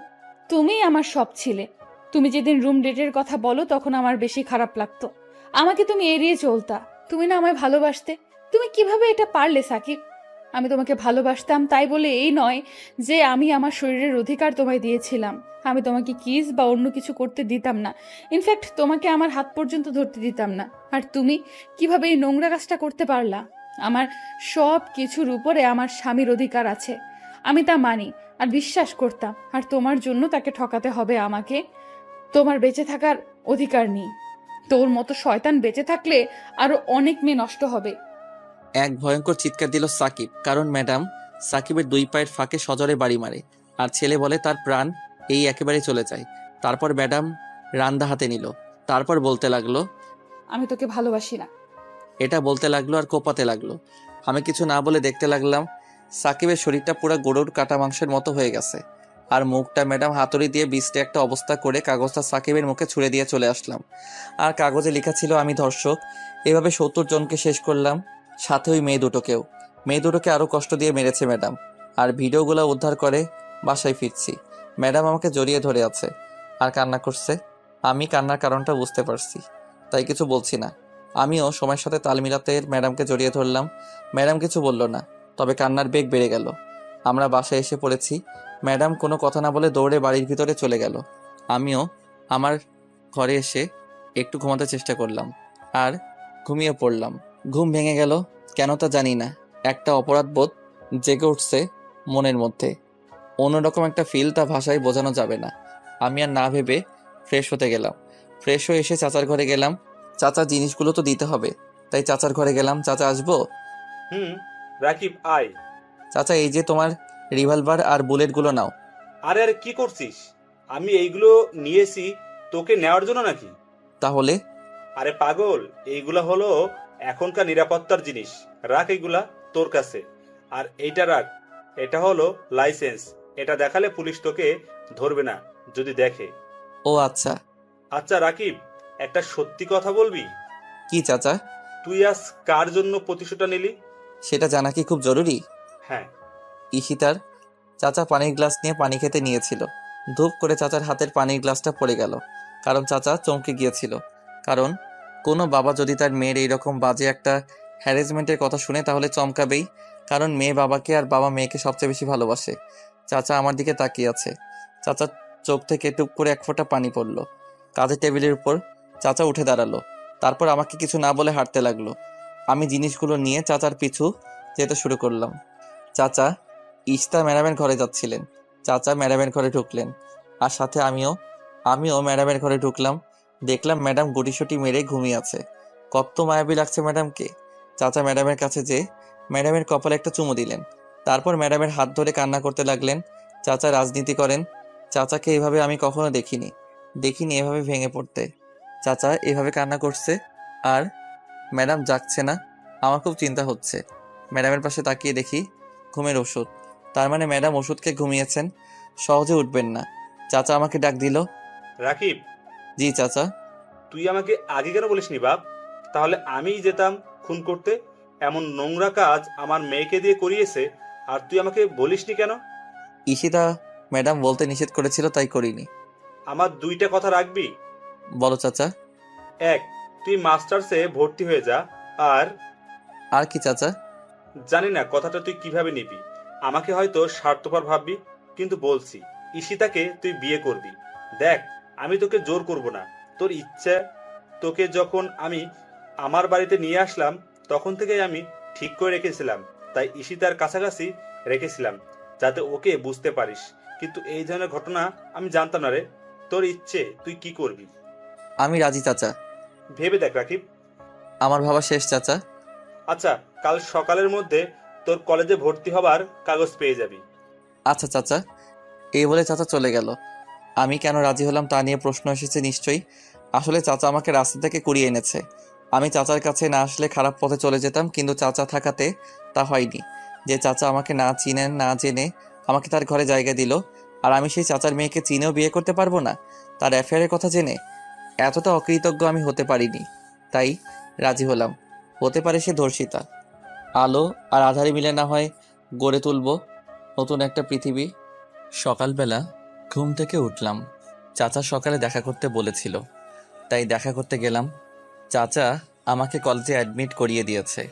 তুমিই আমার সব ছিলে। তুমি যেদিন রুম ডেটের কথা বলো তখন আমার বেশি খারাপ লাগতো। আমাকে তুমি এড়িয়ে চলতা। তুমি না আমায় ভালোবাসতে। তুমি কিভাবে এটা পারলে সাকিব? আমি তোমাকে ভালোবাসতাম তাই বলে এই নয় যে আমি আমার শরীরের অধিকার তোমায় দিয়েছিলাম। আমি তোমাকে কিস বা অন্য কিছু করতে দিতাম না। ইনফ্যাক্ট তোমাকে আমার হাত পর্যন্ত ধরতে দিতাম না। আর তুমি কিভাবে এই নোংরা কাজটা করতে পারলা? আমার সব কিছুর উপরে আমার স্বামীর অধিকার আছে, আমি তা মানি আর বিশ্বাস করতাম। আর তোমার জন্য তাকে ঠকাতে হবে আমাকে? তোমার বেঁচে থাকার অধিকার নেই। তোর মতো শয়তান বেঁচে থাকলে আরো অনেক মেয়ে নষ্ট হবে। এক ভয়ঙ্কর চিৎকার দিল সাকিব, কারণ ম্যাডাম সাকিবের 2 পায়ের ফাঁকে সজোরে বাড়ি মারে আর ছেলে বলে তার প্রাণ এই একেবারে চলে যায়। তারপর ম্যাডাম রান্দা হাতে নিল। তারপর বলতে লাগলো, আমি তোকে ভালোবাসি না। এটা বলতে লাগলো আর কোপাতে লাগলো। আমি কিছু না বলে দেখতে লাগলাম। সাকিবের শরীরটা পুরো গরুর কাটা মাংসের মতো হয়ে গেছে, আর মুখটা ম্যাডাম হাতুড়ি দিয়ে বিস্টে একটা অবস্থা করে কাগজটা সাকিবের মুখে ছুঁড়ে দিয়ে চলে আসলাম। আর কাগজে লেখা ছিল আমি ধর্ষক। এভাবে 70 জনকে শেষ করলাম, সাথে ওই মেয়ে দুটোকেও। মেয়ে দুটোকে আরও কষ্ট দিয়ে মেরেছে ম্যাডাম। আর ভিডিওগুলো উদ্ধার করে বাসায় ফিরছি। ম্যাডাম আমাকে জড়িয়ে ধরে আছে আর কান্না করছে। আমি কান্নার কারণটা বুঝতে পারছি, তাই কিছু বলছি না। আমিও সময়ের সাথে তাল মিলাতে ম্যাডামকে জড়িয়ে ধরলাম। ম্যাডাম কিছু বলল না, তবে কান্নার বেগ বেড়ে গেল। আমরা বাসায় এসে পড়েছি। ম্যাডাম কোনো কথা না বলে দৌড়ে বাড়ির ভিতরে চলে গেল। আমিও আমার ঘরে এসে একটু ঘুমাতে চেষ্টা করলাম আর ঘুমিয়ে পড়লাম। ঘুম ভেঙে গেল কেন তা জানি না। একটা অপরাধবোধ জেগে উঠছে মনের মধ্যে, অন্যরকম একটা ফিল, তা ভাষায় বোঝানো যাবে না। আমি আর না ভেবে ফ্রেশ হতে গেলাম। ফ্রেশ হয়ে এসে চাচার ঘরে গেলাম। চাচার জিনিসগুলো তো দিতে হবে, তাই চাচার ঘরে গেলাম। চাচা আসবো? হুম, রাকিব আয়। চাচা এই যে তোমার রিভলভার আর বুলেটগুলো নাও। আরে আরে কি করছিস? আমি এইগুলো নিয়েছি তোকে নেওয়ার জন্য নাকি? তাহলে? আরে পাগল, এইগুলা হলো এখনকার নিরাপত্তার জিনিস। রাখ এইগুলা তোর কাছে। আর এইটা রাখ, এটা হলো লাইসেন্স। এটা দেখালে পুলিশ তোকে ধরবে না যদি দেখে। ও আচ্ছা। আচ্ছা রাকিব, একটা সত্যি কথা বলবি? কি চাচা? তুই আজ কার জন্য প্রতিশোধটা নিলি? সেটা জানা কি খুব জরুরি? হ্যাঁ। ঈশিতার। চাচা পানির গ্লাস নিয়ে পানি খেতে নিয়েছিল। ধূপ করে চাচার হাতের পানির গ্লাসটা পড়ে গেল। কারণ চাচা চমকে গিয়েছিল। কারণ কোনো বাবা যদি তার মেয়ের এইরকম বাজে একটা হ্যারাসমেন্টের কথা শুনে তাহলে চমকাবেই। কারণ মেয়ে বাবাকে আর বাবা মেয়েকে সবচেয়ে বেশি ভালোবাসে। চাচা আমার দিকে তাকিয়ে আছে। চাচার চোখ থেকে টুপ করে এক ফোঁটা পানি পড়ল। কাজের টেবিলের উপর চাচা উঠে দাঁড়ালো। তারপর আমাকে কিছু না বলে হাঁটতে লাগলো। আমি জিনিসগুলো নিয়ে চাচার পিছু যেতে শুরু করলাম। চাচা ইশতা ম্যাডামের ঘরে যাচ্ছিলেন। চাচা ম্যাডামের ঘরে ঢুকলেন আর সাথে আমিও ম্যাডামের ঘরে ঢুকলাম। দেখলাম ম্যাডাম গুটিসুটি মেরে ঘুমিয়ে আছে। কত মায়াবী লাগছে ম্যাডামকে। চাচা ম্যাডামের কাছে যেয়ে ম্যাডামের কপালে একটা চুমু দিলেন। তারপর ম্যাডামের হাত ধরে কান্না করতে লাগলেন। চাচা রাজনীতি করেন। চাচাকে এভাবে আমি কখনো দেখিনি এভাবে ভেঙে পড়তে। চাচা এভাবে কান্না করছে আর ম্যাডাম জাগছে না। আমার খুব চিন্তা হচ্ছে। ম্যাডামের পাশে তাকিয়ে দেখি ঘুমের ওষুধ। তার মানে ম্যাডাম ওষুধ খেয়ে ঘুমিয়েছেন, সহজে উঠবেন না। চাচা আমাকে ডাক দিল। রাকিব, জি চাচা। তুই আমাকে আগে কেন বলিসনি বাপ? তাহলে আমিই যেতাম খুন করতে। এমন নোংরা কাজ আমার মেয়েকে দিয়ে করিয়েছে, আর তুই আমাকে বলিসনি কেন? ঈশিতা ম্যাডাম বলতে নিষেধ করেছিল তাই করিনি। আমার দুইটা কথা রাখবি। বলো চাচা। এক, তুই মাস্টার্সে ভর্তি হয়ে যা। আর আর কি চাচা? জানি না কথাটা তুই কিভাবে নিবি। আমাকে হয়তো স্বার্থপর ভাববি, কিন্তু বলছি ঈশিতাকে তুই বিয়ে করবি। দেখ, আমি তোকে জোর করব না, তোর ইচ্ছা। তোকে যখন আমি আমার বাড়িতে নিয়ে আসলাম তখন থেকেই আমি ঠিক করে রেখেছিলাম, তাই ঈশিতার কাছাকাছি রেখেছিলাম যাতে ওকে বুঝতে পারিস। কিন্তু এই ধরনের ঘটনা আমি জানতাম না রে। তোর ইচ্ছে, তুই কি করবি? আমি রাজি চাচা। ভেবে দেখ রাকিব। আমার ভাবা শেষ চাচা। আচ্ছা, কাল সকালের মধ্যে তোর কলেজে ভর্তি হবার কাগজ পেয়ে যাবি। আচ্ছা চাচা। এই বলে চাচা চলে গেল। আমি কেন রাজি হলাম তা নিয়ে প্রশ্ন এসেছে নিশ্চয়ই। আসলে চাচা আমাকে রাস্তা থেকে কুড়িয়ে এনেছে। আমি চাচার কাছে না আসলে খারাপ পথে চলে যেতাম, কিন্তু চাচা থাকাতে তা হয়নি। যে চাচা আমাকে না চিনেন না জেনে আমাকে তার ঘরে জায়গা দিল, আর আমি সেই চাচার মেয়েকে চিনেও বিয়ে করতে পারবো না তার অ্যাফেয়ারের কথা জেনে। এতটা অকৃতজ্ঞ আমি হতে পারিনি, তাই রাজি হলাম। হতে পারে সে ধর্ষিতা। আলো আর আধারে মিলে না হয় গড়ে তুলব নতুন একটা পৃথিবী। সকালবেলা ঘুম থেকে উঠলাম। চাচা সকালে দেখা করতে বলেছিল, তাই দেখা করতে গেলাম। চাচা আমাকে কলেজে অ্যাডমিট করিয়ে দিয়েছে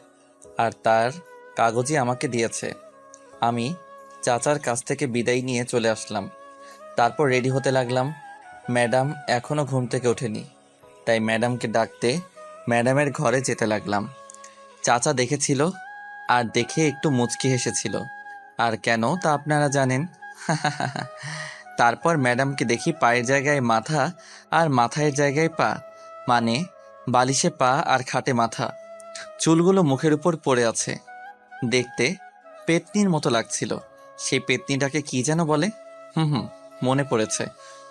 আর তার কাগজই আমাকে দিয়েছে। আমি চাচার কাছ থেকে বিদায় নিয়ে চলে আসলাম। তারপর রেডি হতে লাগলাম। ম্যাডাম এখনও ঘুম থেকে ওঠেনি, তাই ম্যাডামকে ডাকতে ম্যাডামের ঘরে যেতে লাগলাম। চাচা দেখেছিল আর দেখে একটু মুচকি হেসেছিল। আর কেন তা আপনারা জানেন। তারপর ম্যাডামকে দেখি পায়ের জায়গায় মাথা আর মাথায় জায়গায় পা, মানে বালিশে পা আর খাটে মাথা। চুলগুলো মুখের উপর পড়ে আছে। দেখতে পেতনির মতো লাগছিল। সেই পেতনিটাকে কি যেন বলে? মনে পড়েছে,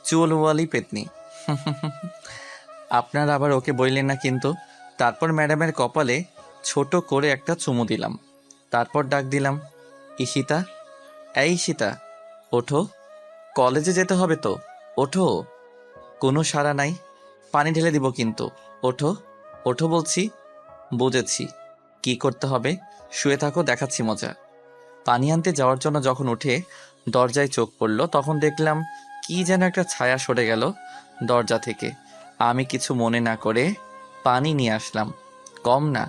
চুলওয়ালি পেতনি। আপনারা আবার ওকে বললেন না কিন্তু। তারপর ম্যাডামের কপালে ছোট করে একটা চুমু দিলাম। তারপর ডাক দিলাম, ঈশিতা, এই ঈশিতা, ওঠো, কলেজে যেতে হবে তো, ওঠো। কোনো সাড়া নাই। পানি ঢেলে দিব কিন্তু। ওঠো, ওঠো বলছি। বুঝেছি কি করতে হবে, শুয়ে থাকো, দেখাচ্ছি মজা। পানি আনতে যাওয়ার জন্য যখন উঠে দরজায় চোখ পড়ল, তখন দেখলাম কি যেন একটা ছায়া সরে গেল দরজা থেকে। আমি কিছু মনে না করে পানি নিয়ে আসলাম, কম না,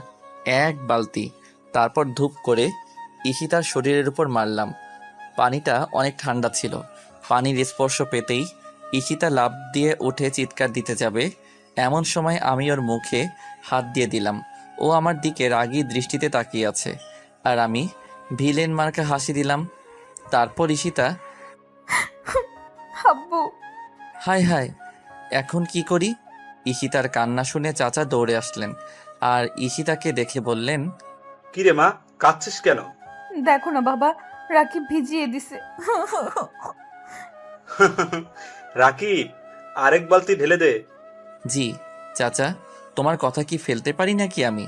1 বালতি। তারপর ধূপ করে ঈশিতার শরীরের উপর মারলাম। পানিটা অনেক ঠান্ডা ছিল। পানির স্পর্শ পেতেই ঈশিতা লাফ দিয়ে উঠে চিৎকার দিতে যাবে, এমন সময় আমি ওর মুখে হাত দিয়ে দিলাম। ও আমার দিকে রাগী দৃষ্টিতে তাকিয়ে আছে, আর আমি ভিলেন মার্কা হাসি দিলাম। তারপর ঈশিতা, আব্বু। হায় হায়, এখন কি করি? ঈশিতার কান্না শুনে চাচা দৌড়ে আসলেন, আর ঈশিতাকে দেখে বললেন, কিরে মা, কাঁদছিস কেন? দেখো না বাবা, রাকিব ভিজিয়ে দিছে। রাকিব, আরেক বালতি ঢেলে দে। জি চাচা, তোমার কথা কি ফেলতে পারি নাকি আমি?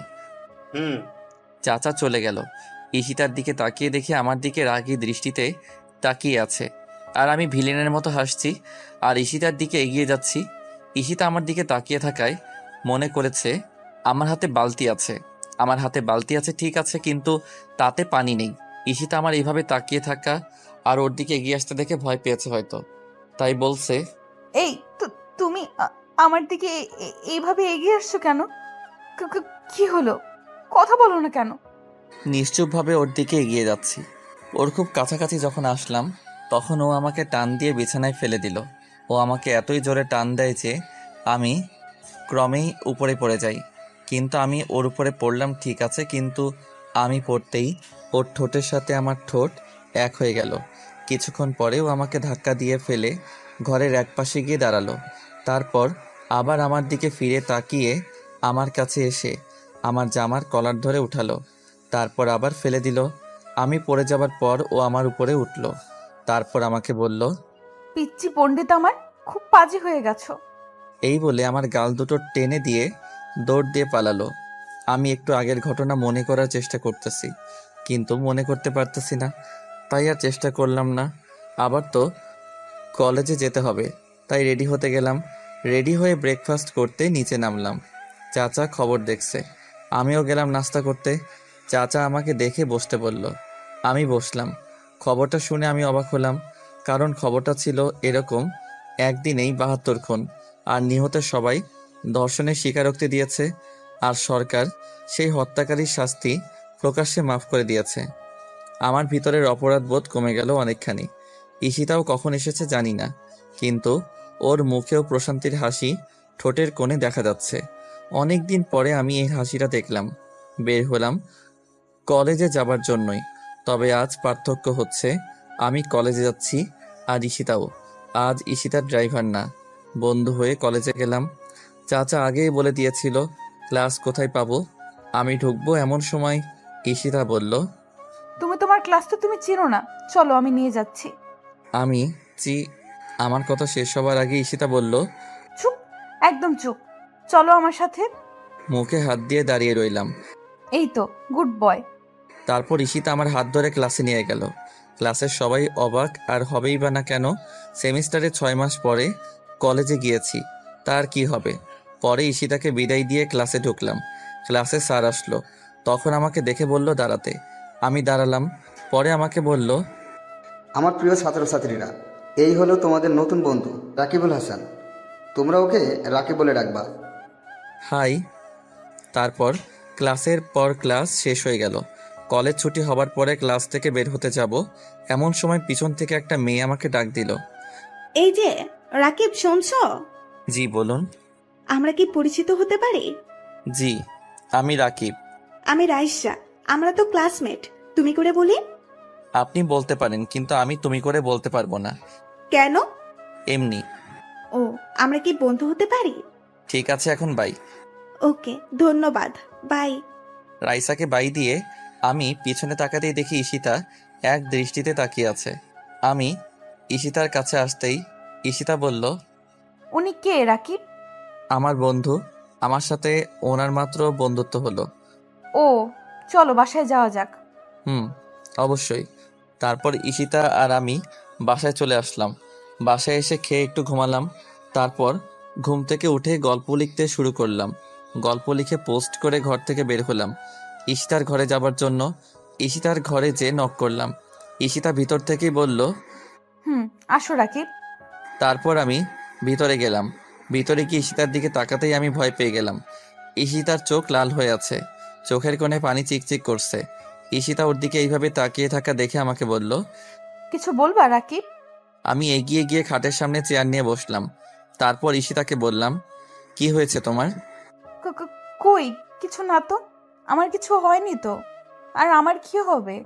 হুম। চাচা চলে গেল। ঈশিতার দিকে তাকিয়ে দেখে আমার দিকে রাগী দৃষ্টিতে তাকিয়ে আছে, আর আমি ভিলেনের মতো হাসছি আর ঈশিতার দিকে এগিয়ে যাচ্ছি। ঈশিতা আমার দিকে তাকিয়ে থাকায় মনে করেছে আমার হাতে বালতি আছে। আমার হাতে বালতি আছে ঠিক আছে, কিন্তু তাতে পানি নেই। ঈশিতা আমার এইভাবে তাকিয়ে থাকা আর ওর দিকে এগিয়ে আসতে দেখে ভয় পেয়েছে হয়তো, তাই বলছে, এই তুমি আমার দিকে এইভাবে এগিয়ে আসছো কেন? কি হলো? কথা বলো না কেন? নিশ্চুপভাবে ওর দিকে এগিয়ে যাচ্ছি। ওর খুব কাছাকাছি যখন আসলাম তখন ও আমাকে টান দিয়ে বিছানায় ফেলে দিল। ও আমাকে এতই জোরে টান দেয় যে আমি ক্রমেই উপরে পড়ে যাই। কিন্তু আমি ওর উপরে পড়লাম ঠিক আছে, কিন্তু আমি পড়তেই ওর ঠোঁটের সাথে আমার ঠোঁট এক হয়ে গেল। কিছুক্ষণ পরে ও আমাকে ধাক্কা দিয়ে ফেলে ঘরের একপাশে গিয়ে দাঁড়ালো। তারপর আবার আমার দিকে ফিরে তাকিয়ে আমার কাছে এসে আমার জামার কলার ধরে উঠালো, তারপর আবার ফেলে দিল। আমি পড়ে যাবার পর ও আমার উপরে উঠল, তারপর আমাকে বলল, পিচ্চি পণ্ডিত আমার, খুব পাজি হয়ে গেছো। এই বলে আমার গাল দুটো টেনে দিয়ে দৌড় দিয়ে পালালো। আমি একটু আগের ঘটনা মনে করার চেষ্টা করতেছি, কিন্তু মনে করতে পারতেছি না, তাই আর চেষ্টা করলাম না। আবার তো কলেজে যেতে হবে, তাই রেডি হতে গেলাম। রেডি হয়ে ব্রেকফাস্ট করতে নিচে নামলাম। চাচা খবর দেখছে, আমিও গেলাম নাস্তা করতে। চাচা আমাকে দেখে বসতে বলল, আমি বসলাম। খবরটা শুনে আমি অবাক হলাম, কারণ খবরটা ছিল এরকম, একদিনেই ৭২ খুন, আর নিহতের সবাই ধর্ষণের স্বীকারোক্তি দিয়েছে, আর সরকার সেই হত্যাকারীর শাস্তি প্রকাশ্যে মাফ করে দিয়েছে। আমার ভিতরের অপরাধ বোধ কমে গেল অনেকখানি। ঈশিতাও কখন এসেছে জানি না, কিন্তু ওর মুখেও প্রশান্তির হাসি ঠোঁটের কোণে দেখা যাচ্ছে। অনেক দিন পরে আমি এই হাসিটা দেখলাম। বের হলাম কলেজে যাবার জন্যই, তবে আজ পার্থক্য হচ্ছে আমি কলেজে যাচ্ছি আর ঈশিতাও। আজ ঈশিতার ড্রাইভার না, বন্ধু হয়ে কলেজে গেলাম। চাচা আগেই বলে দিয়েছিল ক্লাস কোথায় পাবো, আমি ঢুকবো এমন সময় ঈশিতা বলল, তুমি তোমার ক্লাস তো তুমি চিনো না, চলো আমি নিয়ে যাচ্ছি। আমি আমার কথা শেষ হবার আগে ঈশিতা বলল, চুপ, একদম চুপ, চলো আমার সাথে। মুখে হাত দিয়ে দাঁড়িয়ে রইলাম। এই তো গুড বয়। তারপর ঈশিতা আমার হাত ধরে ক্লাসে নিয়ে গেল। ক্লাসের সবাই অবাক, আর হবেই বা না কেন, সেমিস্টারে 6 মাস পরে কলেজে গিয়েছি, তার কি হবে। পরে ঈশিতাকে বিদায় দিয়ে ক্লাসে ঢুকলাম। ক্লাসে স্যার আসলো, তখন আমাকে দেখে বলল দাঁড়াতে। আমি দাঁড়ালাম। পরে আমাকে বলল, আমার প্রিয় ছাত্রছাত্রীরা, এই হলো তোমাদের নতুন বন্ধু রাকিবুল হাসান। তোমরা ওকে রাকিব বলে ডাকবা। হাই। তারপর ক্লাসের পর ক্লাস শেষ হয়ে গেল। কলেজ ছুটি হবার পরে ক্লাস থেকে বের হতে যাব, এমন সময় পিছন থেকে একটা মেয়ে আমাকে ডাক দিল। এই যে রাকিব, শুনছো? জি বলুন। আমরা কি পরিচিত হতে পারি? জি, আমি রাকিব। আমি রাইসা, আমরা তো ক্লাসমেট। তুমি করে বলি? আপনি বলতে পারেন, কিন্তু আমি তুমি করে বলতে পারবো না। কেন? এমনি। ও, আমরা কি বন্ধু হতে পারি? ঠিক আছে, এখন বাই। ওকে, ধন্যবাদ, বাই। রাইসাকে বাই দিয়ে আমি পিছনে তাকাতেই দেখি ঈশিতা এক দৃষ্টিতে তাকিয়ে আছে। আমি ঈশিতার কাছে আসতেই ঈশিতা বলল, উনি কে রাকিব? আমার বন্ধু, আমার সাথে ওনার মাত্র বন্ধুত্ব হলো। ও, চলো বাসায় যাওয়া যাক। অবশ্যই। তারপর ঈশিতা আর আমি বাসায় চলে আসলাম। বাসায় এসে খেয়ে একটু ঘুমালাম। তারপর ঘুম থেকে উঠে গল্প লিখতে শুরু করলাম। গল্প লিখে পোস্ট করে ঘর থেকে বের হলাম ঈশিতার ঘরে যাবার জন্য। ঈশিতার ঘরে যেয়ে নক করলাম। ঈশিতা ভিতর থেকেই বলল, আসো রাকিব। তারপর আমি ভিতরে গেলাম। ভিতরে গিয়ে ঈশিতার দিকে তাকাতেই আমি ভয় পেয়ে গেলাম। ঈশিতার চোখ লাল হয়ে আছে, চোখের কোণে পানি চিকচিক করছে। ঈশিতা ওর দিকে এইভাবে তাকিয়ে থাকা দেখে আমাকে বলল, কিছু বলবা রাকিব? আমি এগিয়ে গিয়ে খাটের সামনে চেয়ার নিয়ে বসলাম। তারপর ঈশিতাকে বললাম, কি হয়েছে তোমার? ক- ক- কই কিছু না তো, আমার কিছু হয়নি তো। আর আমার কি হবে?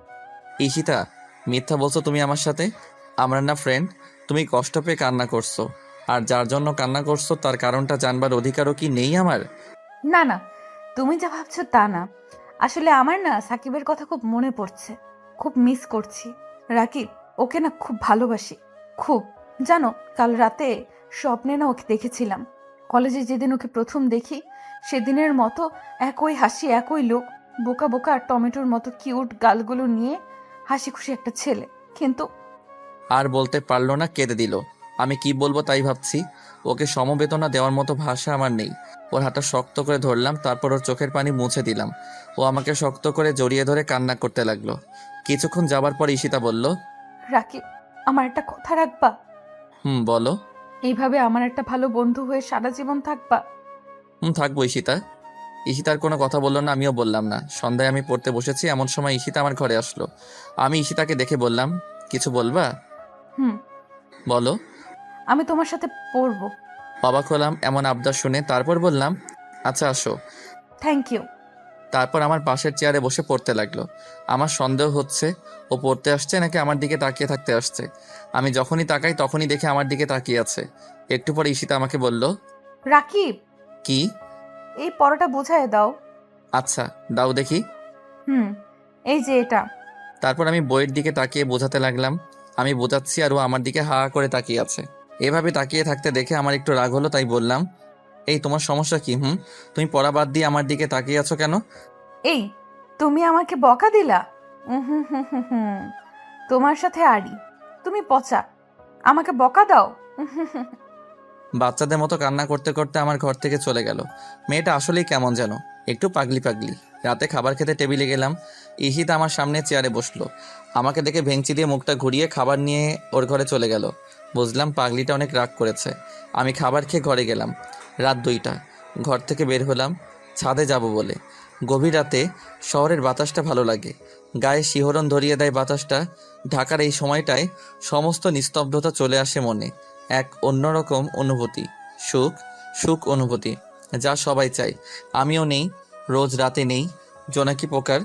ঈশিতা, মিথ্যা বলছো তুমি আমার সাথে। আমরা না ফ্রেন্ড? তুমি কষ্ট পেয়ে কান্না করছো, আর যার জন্য কান্না করছো তার কারণটা জানবার অধিকারও কি নেই আমার? না না, তুমি যা ভাবছো তা না। আসলে আমার না সাকিবের কথা খুব মনে পড়ছে, খুব মিস করছি। রাকিব, ওকে না খুব ভালোবাসি, খুব। জানো, কাল রাতে স্বপ্নে না ওকে দেখেছিলাম। কলেজে যেদিন ওকে প্রথম দেখি সেদিনের মতো একই হাসি, একই লোক, বোকা বোকা আর টমেটোর মতো কিউট গালগুলো নিয়ে হাসি খুশি একটা ছেলে। কিন্তু আর বলতে পারলো না, কেঁদে দিল। আমি কি বলবো তাই ভাবছি। ওকে সমবেদনা দেওয়ার মতো ভাষা আমার নেই। ওর হাতটা শক্ত করে ধরলাম, তারপর ওর চোখের পানি মুছে দিলাম। ও আমাকে শক্ত করে জড়িয়ে ধরে কান্না করতে লাগলো। কিছুক্ষণ যাবার পর ঈশিতা বলল, রাকিব, আমার একটা কথা রাখবা? বলো। এইভাবে আমার একটা ভালো বন্ধু হয়ে সারা জীবন থাকবা? থাকবো ঈশিতা। ঈশিতার কোনো কথা বললো না, আমিও বললাম না। সন্ধ্যায় আমি পড়তে বসেছি, এমন সময় ঈশিতা আমার ঘরে আসলো। আমি ঈশিতাকে দেখে বললাম, কিছু বলবা? হুম, বলো। আমি তোমার সাথে পড়বো। অবাক হলাম এমন আবদার শুনে, তারপর বললাম, আচ্ছা আসো। Thank you. তারপর আমার পাশের চেয়ারে বসে পড়তে লাগলো। আমার সন্দেহ হচ্ছে ও পড়তে আসছে নাকি আমার দিকে তাকিয়ে থাকতে আসছে। আমি যখনই তাকাই তখনই দেখে আমার দিকে তাকিয়ে আছে। একটু পরে ঈশিতা আমাকে বলল, রাকিব, কি? এই পড়াটা বোঝায় দাও। আচ্ছা, দাও দেখি। হুম, এই যে এটা। তারপর আমি বইয়ের দিকে তাকিয়ে বোঝাতে লাগলাম। আমি বোঝাচ্ছি আর ও আমার দিকে হা হা করে তাকিয়ে আছে। এভাবে তাকিয়ে থাকতে দেখে আমার একটু রাগ হলো, তাই বললাম, এই তোমার সমস্যা কি? তুমি পড়া বাদ দিয়ে আমার দিকে তাকিয়ে আছো কেন? এই, তুমি আমাকে বকা দিলা? হুম হুম হুম হুম, তোমার সাথে আড়ি। তুমি পচা, আমাকে বকা দাও। হুম। বাচ্চাদের মতো কান্না করতে করতে আমার ঘর থেকে চলে গেল। মেয়েটা আসলেই কেমন যেন, একটু পাগলি পাগলি। রাতে খাবার খেতে টেবিলে গেলাম। ঈশিতা আমার সামনে চেয়ারে বসলো। আমাকে দেখে ভেঙচি দিয়ে মুখটা ঘুরিয়ে খাবার নিয়ে ওর ঘরে চলে গেল। বুঝলাম পাগলিটা অনেক রাগ করেছে। আমি খাবার খেয়ে ঘরে গেলাম। রাত 2টা। ঘর থেকে বের হলাম ছাদে যাব বলে। গভীর রাতে শহরের বাতাসটা ভালো লাগে, গায়ে শিহরণ ধরিয়ে দেয় বাতাসটা। ঢাকার এই সময়টায় সমস্ত নিস্তব্ধতা চলে আসে মনে। এক অন্যরকম অনুভূতি, সুখ, সুখ অনুভূতি, যা সবাই চায়। আমিও নেই, রোজ রাতে নেই জোনাকি পোকার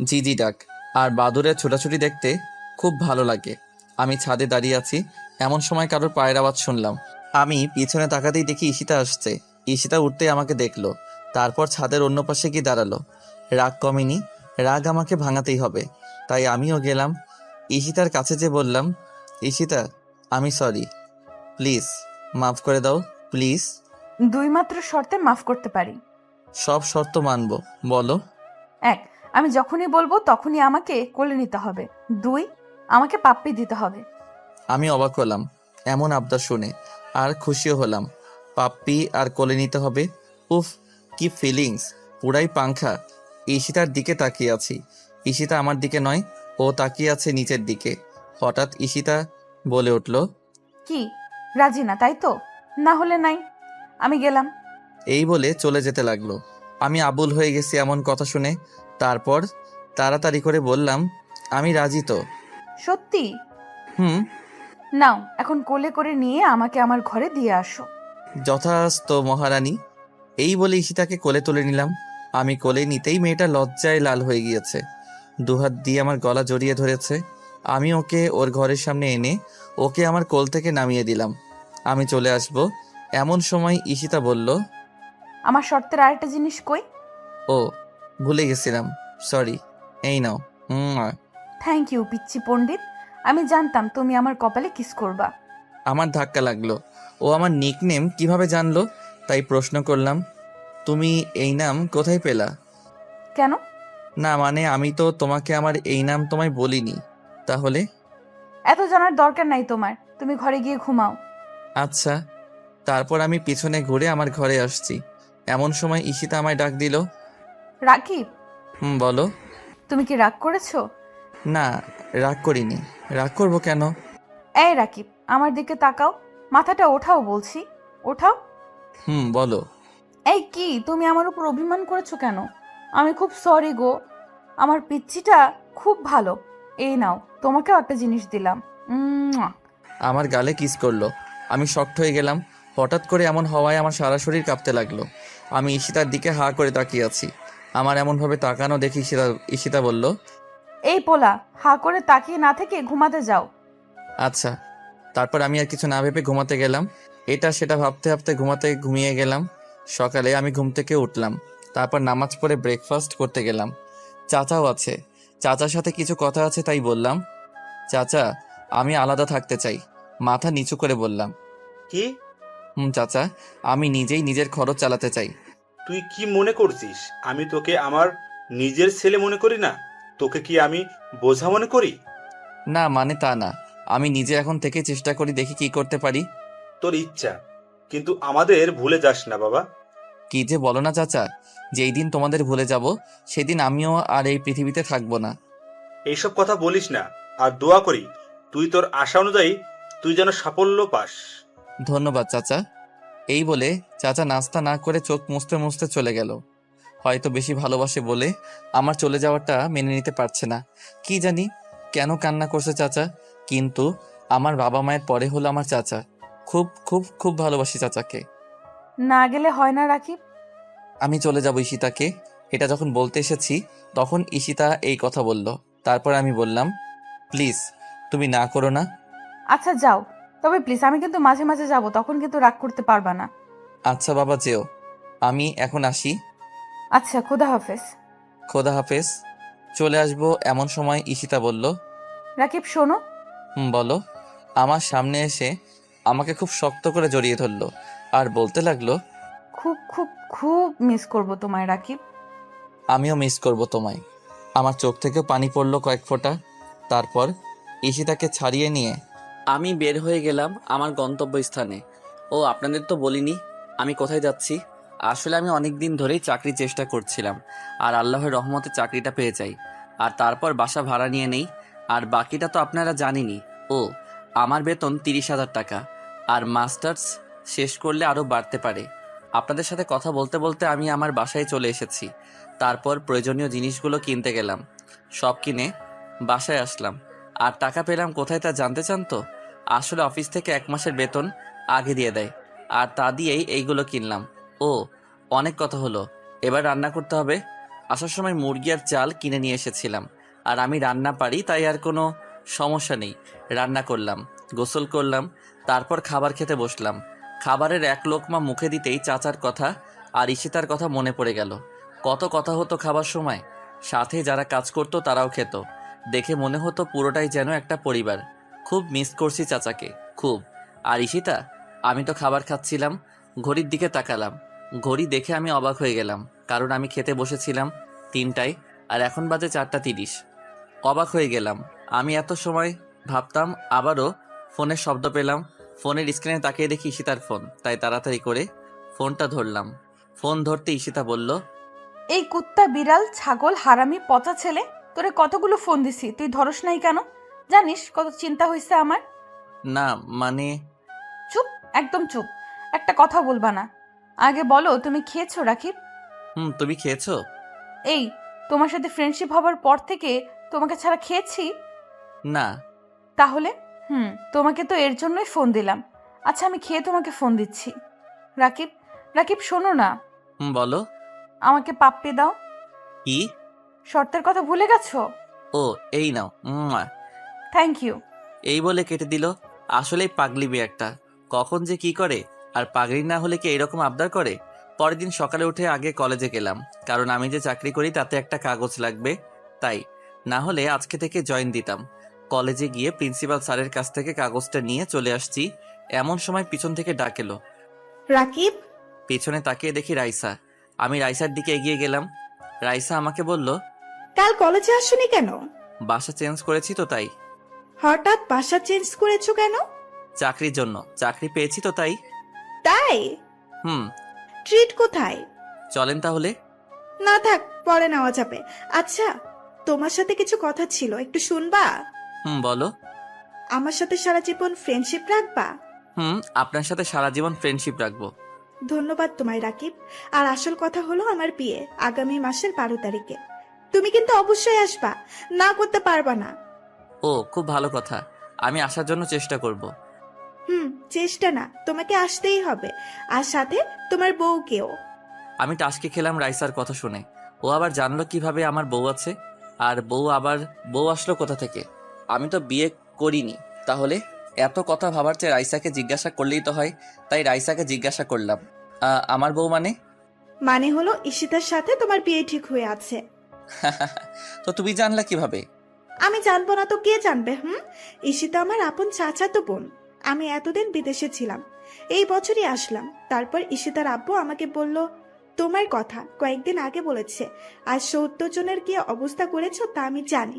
জিজি ডাক আর বাদুড়ের ছোটাছুটি দেখতে খুব ভালো লাগে। আমি ছাদে দাঁড়িয়ে আছি, এমন সময় কারোর পায়ের আওয়াজ শুনলাম। আমি পিছনে তাকাতেই দেখি ঈশিতা আসছে। ঈশিতা উঠতেই আমাকে দেখলো, তারপর ছাদের অন্য পাশে গিয়ে দাঁড়ালো। রাগ কমেনি, রাগ আমাকে ভাঙাতেই হবে, তাই আমিও গেলাম। ঈশিতার কাছে যে বললাম, ঈশিতা, আমি সরি, প্লিজ মাফ করে দাও, প্লিজ। দুই মাত্র শর্তে মাফ করতে পারি। সব শর্ত মানব, বলো। 1, আমি যখনই বলবো তখনই আমাকে কোলে নিতে হবে। 2, আমাকে পাপ্পি দিতে হবে। আমি অবাক হলাম এমন আবদার শুনে, আর খুশিও হলাম। পাপ্পি আর কোলে নিতে হবে, উফ, কি ফিলিংস, পুরাই পাংখা। ঈশিতার দিকে তাকিয়ে আছি, ঈশিতা আমার দিকে নয়, ও তাকিয়ে আছে নিচের দিকে। হঠাৎ ঈশিতা বলে উঠল, কি, রাজি না তাই তো? না হলে নাই, আমি গেলাম। এই বলে চলে যেতে লাগলো। আমি আবুল হয়ে গেছি এমন কথা শুনে। তারপর তাড়াতাড়ি করে বললাম, আমি রাজি তো। সত্যি? হুম। নাও, এখন কোলে করে নিয়ে আমাকে আমার ঘরে দিয়ে আসো। যথাস্ত মহারানী। এই বলে ঈশিতাকে কোলে তুলে নিলাম। আমি কোলে নিতেই মেয়েটা লজ্জায় লাল হয়ে গিয়েছে, দুহাত দিয়ে আমার গলা জড়িয়ে ধরেছে। আমি ওকে ওর ঘরের সামনে এনে ওকে আমার কোল থেকে নামিয়ে দিলাম। আমি চলে আসব এমন সময় ঈশিতা বলল, আমার শর্তের আরেকটা জিনিস কই? ও, ভুলে গেছিলাম, সরি, এই নাও। থ্যাংক ইউ পিচ্চি পণ্ডিত। আমি জানতাম তুমি আমার কপালে কিস করবা। আমার ধাক্কা লাগলো। ও আমার নিকনেম কিভাবে জানলো, তাই প্রশ্ন করলাম, তুমি এই নাম কোথায় পেলা? কেন? না মানে আমি তো তোমাকে আমার এই নাম তোমায় বলিনি। তাহলে? এত জানার দরকার নাই তোমার, তুমি ঘরে গিয়ে ঘুমাও। আচ্ছা। তারপর আমি পিছনে ঘুরে আমার ঘরে আসছি। এমন সময় ঈশিতা আমায় ডাক দিল। রাকিব, বলো। তুমি কি রাগ করেছো? না, রাগ করিনি। রাগ করবো কেন? এই রাকিব, আমার দিকে তাকাও, মাথাটা ওঠাও বলছি, ওঠাও। বলো। এই কি, তুমি আমার উপর অভিমান করেছো কেন? আমি খুব সরি গো, আমার পিচ্চিটা খুব ভালো। এই নাও, তোমাকেও একটা জিনিস দিলাম। উম্মুয়া। আমার গালে কিস করলো। আমি শক্ট হয়ে গেলাম। হঠাৎ করে এমন হওয়ায় আমার সারা শরীর কাঁপতে লাগলো। আমি ঈশিতার দিকে হা করে তাকিয়ে আছি। আমার এমনভাবে তাকানো দেখে ঈশিতা বলল, এই পোলা, হা করে তাকিয়ে না থেকে ঘুমাতে যাও। আচ্ছা। তারপর আমি আর কিছু না ভেবে ঘুমাতে গেলাম। এটা সেটা ভাবতে ভাবতে ঘুমিয়ে গেলাম। সকালে আমি ঘুম থেকে উঠলাম। তারপর নামাজ পড়ে ব্রেকফাস্ট করতে গেলাম। চাচাও আছে। চাচার সাথে কিছু কথা আছে, তাই বললাম, চাচা, আমি আলাদা থাকতে চাই। মাথা নিচু করে বললাম, কি? চাচা, আমি নিজেই নিজের খরচ চালাতে চাই। তুই কি মনে করছিস আমি তোকে আমার নিজের ছেলে মনে করি না? তোকে কি আমি বোঝা মনে করি? না, মানে তা না। আমি নিজে এখন থেকে চেষ্টা করি, দেখি কি করতে পারি। তোর ইচ্ছা, কিন্তু আমাদের ভুলে যাস না বাবা। কি যে বলো না চাচা, যেই দিন তোমাদের ভুলে যাব সেদিন আমিও আর এই পৃথিবীতে থাকবো না। এইসব কথা বলিস না। আর দোয়া করি তুই তোর আশা অনুযায়ী তুই যেন সাফল্য পাস। ধন্যবাদ চাচা। এই বলে চাচা নাস্তা না করে চোখ মুছতে মুছতে চলে গেল। হয়তো বেশি ভালোবাসে বলে আমার চলে যাওয়াটা মেনে নিতে পারছে না। কি জানি কেন কান্না করছে চাচা, কিন্তু আমার বাবা মায়ের পরে হলো আমার চাচা। খুব খুব খুব ভালোবাসি চাচাকে। না গেলে হয় না রাকিব। আমি চলে যাব ঈশিতাকে। এটা যখন বলতে এসেছি তখন ঈশিতা এই কথা বলল। তারপর আমি বললাম, প্লিজ তুমি না করো না। আচ্ছা যাও, তবে প্লিজ আমি কিন্তু মাঝে মাঝে যাব, তখন কিন্তু রাগ করতে পারবা না। আচ্ছা বাবা, যেও। আমি এখন আসি। আচ্ছা, খোদা হাফেজ। খোদা হাফেজ। চলে আসবো এমন সময় ঈশিতা বলল, রাকিব শোনো। বলো। আমার সামনে এসে আমাকে খুব শক্ত করে জড়িয়ে ধরলো আর বলতে লাগলো, খুব খুব খুব মিস করব তোমায় রাকিব। আমিও মিস করব তোমায়। আমার চোখ থেকে পানি পড়লো কয়েক ফোঁটা। তারপর ঈশিতাকে ছাড়িয়ে নিয়ে আমি বের হয়ে গেলাম আমার গন্তব্যস্থানে। ও আপনাদের তো বলিনি আমি কোথায় যাচ্ছি। আসলে আমি অনেক দিন ধরেই চাকরির চেষ্টা করছিলাম, আর আল্লাহর রহমতে চাকরিটা পেয়ে যাই। আর তারপর বাসা ভাড়া নিয়ে নেই। আর বাকিটা তো আপনারা জানেনই। ও, আমার বেতন 30,000 টাকা। আর মাস্টার্স শেষ করলে আরও বাড়তে পারে। আপনাদের সাথে কথা বলতে বলতে আমি আমার বাসায় চলে এসেছি। তারপর প্রয়োজনীয় জিনিসগুলো কিনতে গেলাম। সব কিনে বাসায় আসলাম। আর টাকা পেলাম কোথায় তা জানতে চান তো? আসলে অফিস থেকে 1 মাসের বেতন আগে দিয়ে দেয়, আর তা দিয়েই এইগুলো কিনলাম। ও, অনেক কথা হলো। এবার রান্না করতে হবে। আসার সময় মুরগি আর চাল কিনে নিয়ে এসেছিলাম। আর আমি রান্না পারি, তাই আর কোনো সমস্যা নেই। রান্না করলাম, গোসল করলাম, তারপর খাবার খেতে বসলাম। খাবারের 1 লোকমা মুখে দিতেই চাচার কথা আর ঈশিতার কথা মনে পড়ে গেল। কত কথা হতো খাবার সময়। সাথে যারা কাজ করতো তারাও খেত। দেখে মনে হতো পুরোটাই যেন একটা পরিবার। খুব মিস করছি চাচাকে, খুব। আর ঈশিতা, আমি তো খাবার খাচ্ছিলাম, ঘড়ির দিকে তাকালাম। ঘড়ি দেখে আমি অবাক হয়ে গেলাম, কারণ আমি খেতে বসেছিলাম 3টায় আর এখন বাজে 4:30। অবাক হয়ে গেলাম। আমি এত সময় ভাবতাম, আবারও ফোনের শব্দ পেলাম। ফোনের স্ক্রিনে তাকিয়ে দেখি ঈশিতার ফোন, তাই তাড়াতাড়ি করে ফোনটা ধরলাম। ফোন ধরতে ঈশিতা বলল, এই কুত্তা, বিড়াল, ছাগল, হারামি, পচা ছেলে, তোরে কতগুলো ফোন দিছি, তুই ধরস নাই কেন? জানিস কত চিন্তা হয়েছে আমার? না মানে। চুপ, একদম চুপ, একটা কথা বলবা না। আগে বলো, তুমি খেয়েছো রাকিব? তুমি খেয়েছো? এই, তোমার সাথে ফ্রেন্ডশিপ হবার পর থেকে তোমাকে ছাড়া খেয়েছি? না। তাহলে তোমাকে তো এর জন্যই ফোন দিলাম। আচ্ছা, আমি খেয়ে তোমাকে ফোন দিচ্ছি। রাকিব, রাকিব শোনো না, বলো। আমাকে পাপ্পি দাও। কি? শর্তের কথা ভুলে গেছো? ও, এই নাও। Thank you. এই বলে কেটে দিল। আসলেই পাগলি মেয়ে একটা, কখন যে কি করে। আর পাগলি না হলে কি এরকম আবদার করে? পরের দিন সকালে উঠে আগে কলেজে গেলাম, কারণ আমি যে চাকরি করি তাতে একটা কাগজ লাগবে, তাই। না হলে আজকে থেকে জয়েন দিতাম। কলেজে গিয়ে প্রিন্সিপাল স্যারের কাছ থেকে কাগজটা নিয়ে চলে আসছি, এমন সময় পিছন থেকে ডাক এলো। রাকিব, পিছনে তাকিয়ে দেখি রাইসা। আমি রাইসার দিকে এগিয়ে গেলাম। রাইসা আমাকে বলল, কাল কলেজে আসোনি কেন? বাসা চেঞ্জ করেছি তো তাই। হঠাৎ বাসা চেঞ্জ করেছো কেন? চাকরির জন্য, চাকরি পেয়েছি তো তাই। তাই? হুম। ট্রিট কোথায়? চলেন তাহলে। না থাক, পরে নেওয়া যাবে। আচ্ছা, তোমার সাথে কিছু কথা ছিল, একটু শুনবা? বলো। আমার সাথে সারা জীবন ফ্রেন্ডশিপ রাখবা? আপনার সাথে সারা জীবন ফ্রেন্ডশিপ রাখবো। ধন্যবাদ তোমায় রাকিব। আর আসল কথা হলো, আমার বিয়ে আগামী মাসের 12 তারিখে। তুমি কিন্তু অবশ্যই আসবা, না করতে পারবা না। ও, খুব ভালো কথা। আমি আসার জন্য চেষ্টা করব। চেষ্টা না, তোমাকে আসতেই হবে, আর সাথে তোমার বউকেও। আমি টাসকি খেলাম রাইসার কথা শুনে। ও আবার জানলো কিভাবে আমার বউ আছে, আর বউ আসলো কোথা থেকে? আমি তো বিয়ে করিনি। তাহলে এত কথা ভাবার চেয়ে রাইসাকে জিজ্ঞাসা করলেই তো হয়। তাই রাইসাকে জিজ্ঞাসা করলাম, আমার বউ মানে? মানে হলো ঈশিতার সাথে তোমার বিয়ে ঠিক হয়ে আছে। তো তুমি জানলা কিভাবে? আমি জানবো না তো কে জানবে? ঈশিতা আমার আপন চাচাতো বোন। আমি এতদিন বিদেশে ছিলাম, এই বছরই আসলাম। তারপর ঈশিতার আব্বু আমাকে বলল তোমার কথা কয়েকদিন আগে বলেছে, আর ৭০ জনের কি অবস্থা করেছো তা আমি জানি।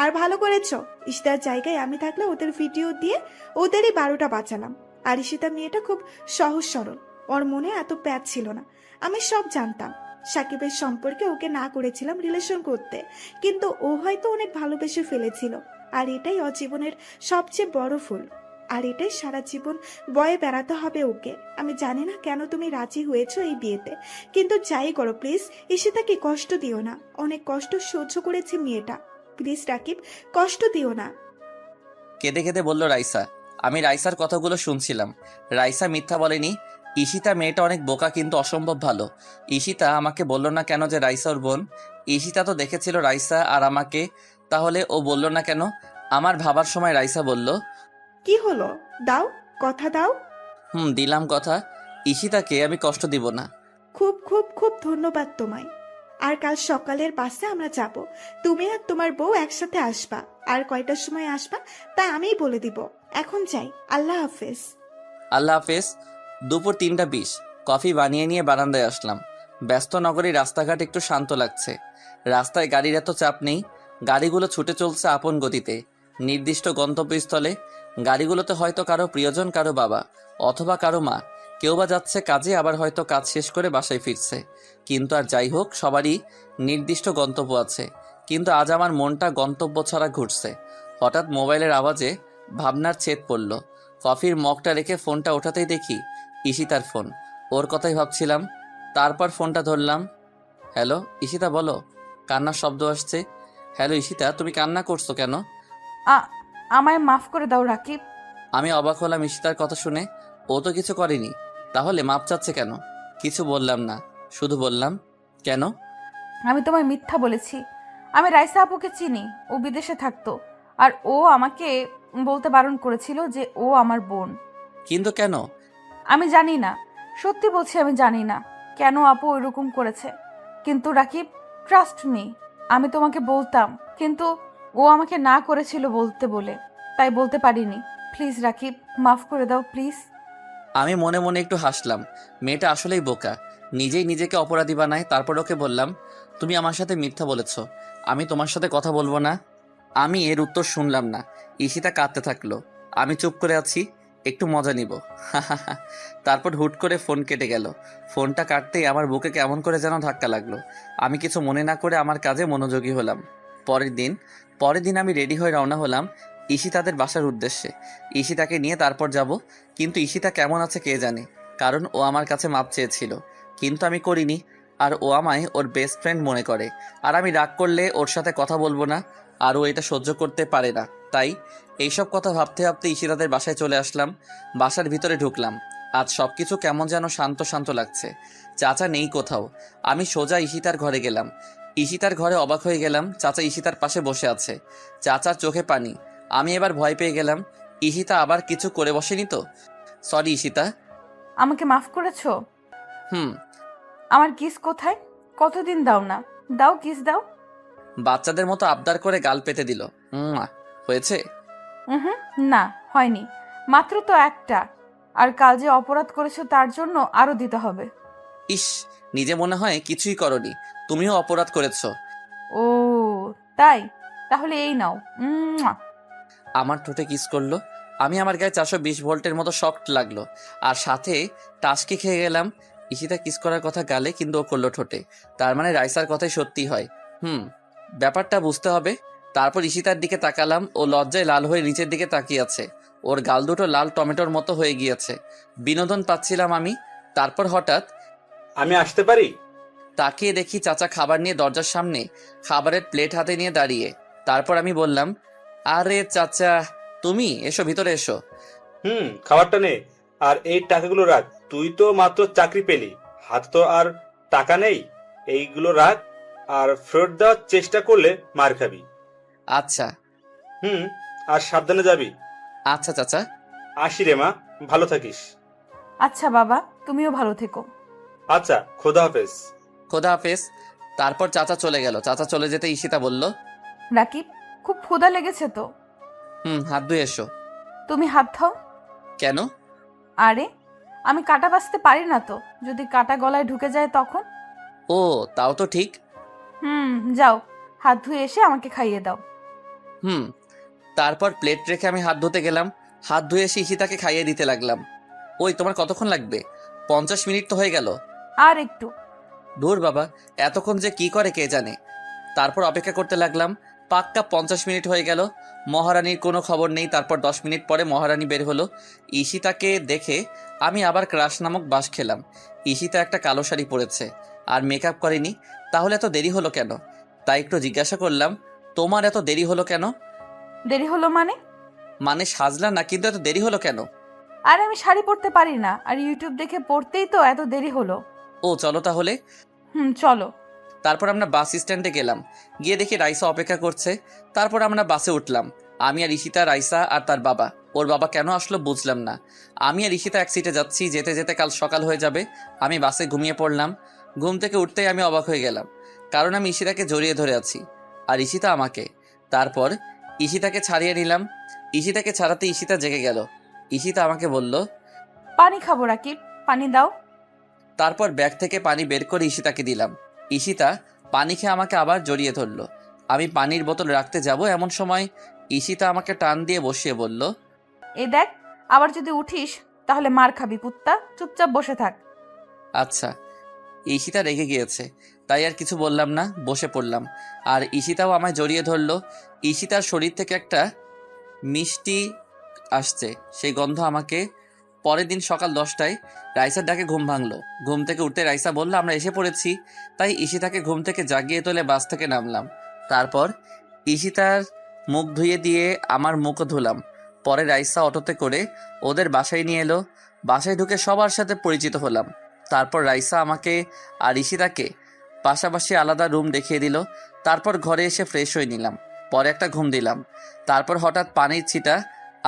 আর ভালো করেছো, ঈশিতার জায়গায় আমি থাকলে ওদের ভিডিও দিয়ে ওদেরই ১২টা বাঁচালাম। আর ঈশিতা মেয়েটা খুব সহজ সরল, ওর মনে এত প্যাচ ছিল না। আমি সব জানতাম। সাকিবের সম্পর্কে ওকে না করেছিলাম রিলেশন করতে, কিন্তু ও হয়তো অনেক ভালোবেসে ফেলেছিল। আর এটাই ওর জীবনের সবচেয়ে বড় ফুল, আর এটাই সারা জীবন বয়ে বেড়াতে হবে ওকে। আমি জানি না কেন তুমি রাজি হয়েছো এই বিয়েতে, কিন্তু যাই করো প্লিজ ঈশিতাকে কষ্ট দিও না। অনেক কষ্ট সহ্য করেছে মেয়েটা, প্লিজ রাকিব কষ্ট দিও না। কেঁদে কেঁদে বলল রাইসা। আমি রাইসার কথাগুলো শুনছিলাম। রাইসা মিথ্যা বলেনি। ঈশিতা মেয়েটা অনেক বোকা, কিন্তু অসম্ভব ভালো। ঈশিতা আমাকে বলল না কেন যে রাইসা ওর বোন? ঈশিতা তো দেখেছিল রাইসা আর আমাকে, তাহলে ও বলল না কেন? আমার ভাবার সময় রাইসা বলল, কি হলো, দাও কথা দাও। দিলাম কথা। ঈশিতাকে আমি কষ্ট দিব না। খুব খুব খুব ধন্যবাদ তোমায়। আর কাল সকালের বাসে আমরা যাব, তুমি আর তোমার বউ একসাথে আসবা। আর কয়টার সময় আসবা তা আমিই বলে দিব। এখন যাই, আল্লাহ হাফেজ। আল্লাহ হাফেজ। দুপুর ৩টা ২০। কফি বানিয়ে নিয়ে বারান্দায় আসলাম। ব্যস্ত নগরীর রাস্তাঘাট একটু শান্ত লাগছে। রাস্তায় গাড়ির এত চাপ নেই। গাড়িগুলো ছুটে চলছে আপন গতিতে নির্দিষ্ট গন্তব্যস্থলে। গাড়িগুলোতে হয়তো কারো প্রিয়জন, কারো বাবা, অথবা কারো মা। কেউ বা যাচ্ছে কাজে, আবার হয়তো কাজ শেষ করে বাসায় ফিরছে। কিন্তু আর যাই হোক, সবারই নির্দিষ্ট গন্তব্য আছে। কিন্তু আজ আমার মনটা গন্তব্য ছাড়া ঘুরছে। হঠাৎ মোবাইলের আওয়াজে ভাবনার ছেদ পড়ল। কফির মগটা রেখে ফোনটা ওঠাতেই দেখি ঈশিতার ফোন। ওর কথাই ভাবছিলাম। তারপর ফোনটা ধরলাম। হ্যালো ঈশিতা, বলো। কান্নার শব্দ আসছে। হ্যালো ঈশিতা, তুমি কান্না করছো কেন? আমায় মাফ করে দাও রাকিব। আমি অবাক হলাম ঈশিতার কথা শুনে। ও তো কিছু করেনি, তাহলে মাপ চাচ্ছে কেন? কিছু বললাম না, শুধু বললাম, কেন? আমি তোমায় মিথ্যা বলেছি। আমি রাইসা আপুকে চিনি, ও বিদেশে থাকতো। আর ও আমাকে বলতে বারণ করেছিল যে ও আমার বোন। কিন্তু কেন? আমি জানি না, সত্যি বলছি আমি জানি না কেন আপু ওইরকম করেছে। কিন্তু রাকিব, ট্রাস্ট মি, আমি তোমাকে বলতাম, কিন্তু ও আমাকে না করেছিল বলতে বলে, তাই বলতে পারিনি। প্লিজ রাকিব, মাফ করে দাও প্লিজ। আমি মনে মনে একটু হাসলাম। মেয়েটা আসলেই বোকা, নিজেই নিজেকে অপরাধী বানায়। তারপর ওকে বললাম, তুমি আমার সাথে মিথ্যা বলেছ, আমি তোমার সাথে কথা বলবো না। আমি এর উত্তর শুনলাম না। ঈশিতা কাঁদতে থাকলো। আমি চুপ করে আছি, একটু মজা নিব। তারপর হুট করে ফোন কেটে গেল। ফোনটা কাটতেই আমার বুকে কেমন করে যেন ধাক্কা লাগলো। আমি কিছু মনে না করে আমার কাজে মনোযোগী হলাম। পরের দিন আমি রেডি হয়ে রওনা হলাম ঈশিতাদের বাসার উদ্দেশ্যে। ঈশিতাকে নিয়ে তারপর যাব। কিন্তু ঈশিতা কেমন আছে কে জানে, কারণ ও আমার কাছে মাপ চেয়েছিল, কিন্তু আমি করিনি। আর ও আমায় ওর বেস্ট ফ্রেন্ড মনে করে। আর আমি রাগ করলে ওর সাথে কথা বলবো না, আর ও এটা সহ্য করতে পারে না। তাই এইসব কথা ভাবতে ভাবতে ঈশিতাদের বাসায় চলে আসলাম। বাসার ভিতরে ঢুকলাম। আজ সব কিছু কেমন যেন শান্ত শান্ত লাগছে। চাচা নেই কোথাও। আমি সোজা ঈশিতার ঘরে গেলাম। ঈশিতার ঘরে অবাক হয়ে গেলাম, চাচা ঈশিতার পাশে বসে আছে। চাচার চোখে পানি। আমি এবার ভয় পেয়ে গেলাম, ঈশিতা আবার কিছু করে বসেনি তো? সরি ঈশিতা। আমাকে মাফ করেছো? হুম। আমার কিস কোথায়? কতদিন দাও না, দাও কিস দাও। বাচ্চাদের মতো আবদার করে গাল পেতে দিল। হয়েছে? হুম, না হয়নি, মাত্র তো একটা। আর কাল যে অপরাধ করেছো তার জন্য আরো দিতে হবে। ইস, নিজে মনে হয় কিছুই করনি, তুমিও অপরাধ করেছো। ও তাই, তাহলে এই নাও। আমার ঠোঁটে কিস করলো। আমি আমার গায়ে 420 ভোল্টের মতো শক্ট লাগলো, আর সাথে টাসকি খেয়ে গেলাম। ঈশিতা কিস করার কথা গালে, কিন্তু ও করলো ঠোঁটে। তার মানে রাইসার কথাই সত্যি হয়। ব্যাপারটা বুঝতে হবে। তারপর ঈশিতার দিকে তাকালাম। ও লজ্জায় লাল হয়ে নিচের দিকে তাকিয়ে আছে। ওর গাল দুটো লাল টমেটোর মতো হয়ে গিয়েছে। বিনোদন পাচ্ছিলাম আমি। তারপর হঠাৎ আমি আসতে পারি? তাকিয়ে দেখি চাচা খাবার নিয়ে দরজার সামনে খাবারের প্লেট হাতে নিয়ে দাঁড়িয়ে। তারপর আমি বললাম, আরে চাচা, তুমি এসো, ভিতরে এসো। খাবারটা নে, আর এই টাকাগুলো রাখ। তুই তো মাত্র চাকরি পেলি, হাত তো আর টাকা নেই। এইগুলো রাখ, আর ফেরত দেওয়ার চেষ্টা করলে মার খাবি। আচ্ছা। আর সাবধানে যাবি। আচ্ছা চাচা। আসি রে মা, ভালো থাকিস। আচ্ছা বাবা, তুমিও ভালো থেকো। আচ্ছা, খোদা হাফেজ। খোদা হাফেজ। তারপর চাচা চলে গেল। চাচা চলে যেতে ঈশিতা বলল, রাকিব, খুব ক্ষুধা লেগেছে তো। হাত ধুয়ে এসো। তুমি হাত দাও। কেন? আরে, আমি কাটা বাছতে পারি না তো, যদি কাটা গলায় ঢুকে যায় তখন। ও, তাও তো ঠিক। যাও, হাত ধুয়ে এসে আমাকে খাইয়ে দাও। তারপর প্লেট রেখে আমি হাত ধুতে গেলাম। হাত ধুয়ে এসে ঈশিতাকে খাইয়ে দিতে লাগলাম। ওই, তোমার কতক্ষণ লাগবে? 50 মিনিট তো হয়ে গেল। আর একটু। ধুর বাবা, এতক্ষণ যে কি করে কে জানে। তারপর অপেক্ষা করতে লাগলাম। পাক্কা 50 মিনিট হয়ে গেল, মহারানীর কোনো খবর নেই। তারপর 10 মিনিট পরে মহারানী বের হলো। ঈশিতাকে দেখে আমি আবার ক্রাশ নামক বাস খেলাম। ঈশিতা একটা কালো শাড়ি পরেছে আর মেকআপ করেনি। তাহলে এত দেরি হলো কেন? তাই একটু জিজ্ঞাসা করলাম, তোমার এত দেরি হলো কেন? দেরি হলো মানে? মানে সাজলা না, কিন্তু এত দেরি হলো কেন? আর আমি শাড়ি পরতে পারি না, আর ইউটিউব দেখে পড়তেই তো এত দেরি হলো। ও, চলো তাহলে। চলো। তারপর আমরা বাস স্ট্যান্ডে গেলাম। গিয়ে দেখি রাইসা অপেক্ষা করছে। তারপর আমরা বাসে উঠলাম। আমি আর ঈশিতা, রাইসা আর তার বাবা। ওর বাবা কেন আসলো বুঝলাম না। আমি আর ঈশিতা এক সিটে যাচ্ছি। যেতে যেতে কাল সকাল হয়ে যাবে। আমি বাসে ঘুমিয়ে পড়লাম। ঘুম থেকে উঠতেই আমি অবাক হয়ে গেলাম, কারণ আমি ঈশিতাকে জড়িয়ে ধরে আছি আর ঈশিতা আমাকে। তারপর ঈশিতাকে ছাড়িয়ে নিলাম। ঈশিতাকে ছাড়াতে ঈশিতা জেগে গেল। ঈশিতা আমাকে বলল, পানি খাবো রাকিব, পানি দাও। তারপর ব্যাগ থেকে পানি বের করে ঈশিতাকে দিলাম। ঈশিতা পানি খেয়ে আমাকে আবার জড়িয়ে ধরলো। আমি পানির বোতল রাখতে যাব এমন সময় ঈশিতা আমাকে টান দিয়ে বসিয়ে বলল, এই দেখ, আবার যদি উঠিস তাহলে মার খাবি কুত্তা, চুপচাপ বসে থাক। আচ্ছা। ঈশিতা রেগে গিয়েছে, তাই আর কিছু বললাম না, বসে পড়লাম। আর ঈশিতাও আমায় জড়িয়ে ধরলো। ঈশিতার শরীর থেকে একটা মিষ্টি আসছে, সেই গন্ধ আমাকে। পরের দিন সকাল 10টায় রাইসার ডাকে ঘুম ভাঙলো। ঘুম থেকে উঠতে রাইসা বলল, আমরা এসে পড়েছি। তাই ঈশিতাকে ঘুম থেকে জাগিয়ে তুলে বাস থেকে নামলাম। তারপর ঈশিতার মুখ ধুয়ে দিয়ে আমার মুখও ধুলাম। পরে রাইসা অটোতে করে ওদের বাসায় নিয়ে এলো। বাসায় ঢুকে সবার সাথে পরিচিত হলাম। তারপর রাইসা আমাকে আর ঈশিতাকে পাশাপাশি আলাদা রুম দেখিয়ে দিল। তারপর ঘরে এসে ফ্রেশ হয়ে নিলাম। পরে একটা ঘুম দিলাম। তারপর হঠাৎ পানির ছিটা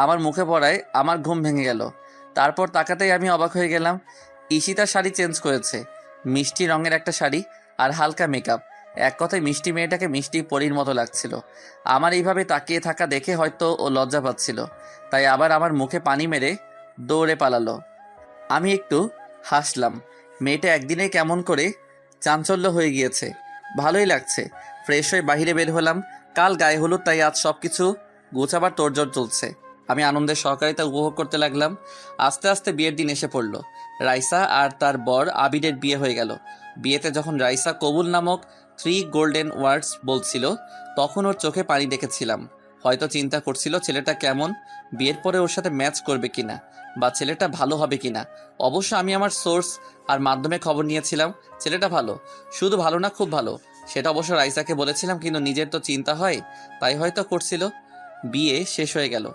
আমার মুখে পড়ায় আমার ঘুম ভেঙে গেল। তারপর তাকাতেই আমি অবাক হয়ে গেলাম। ঈশিতার শাড়ি চেঞ্জ করেছে, মিষ্টি রঙের একটা শাড়ি আর হালকা মেকআপ। এক কথায় মিষ্টি মেয়েটাকে মিষ্টি পরীর মতো লাগছিল। আমার এইভাবে তাকিয়ে থাকা দেখে হয়তো ও লজ্জা পাচ্ছিল, তাই আবার আমার মুখে পানি মেরে দৌড়ে পালালো। আমি একটু হাসলাম। মেয়েটা একদিনে কেমন করে চাঞ্চল্য হয়ে গিয়েছে, ভালোই লাগছে। ফ্রেশ হয়ে বাইরে বের হলাম। কাল গায়ে হলুদ, তাই আজ সব কিছু গোছাবার তোড়জোড় চলছে। আমি আনন্দের সহকারিতা উপভোগ করতে লাগলাম। আস্তে আস্তে বিয়ের দিন এসে পড়ল। রাইসা আর তার বর আবিরের বিয়ে হয়ে গেল। বিয়েতে যখন রাইসা কবুল নামক 3 গোল্ডেন ওয়ার্ডস বলছিল, তখন ওর চোখে পানি দেখেছিলাম। হয়তো চিন্তা করছিল ছেলেটা কেমন, বিয়ের পরে ওর সাথে ম্যাচ করবে কিনা, বা ছেলেটা ভালো হবে কিনা। অবশ্য আমি আমার সোর্স আর মাধ্যমে খবর নিয়েছিলাম ছেলেটা ভালো, শুধু ভালো না খুব ভালো। সেটা অবশ্য রাইসাকে বলেছিলাম, কিন্তু নিজের তো চিন্তা হয়, তাই হয়তো করছিল। বিয়ে শেষ হয়ে গেল।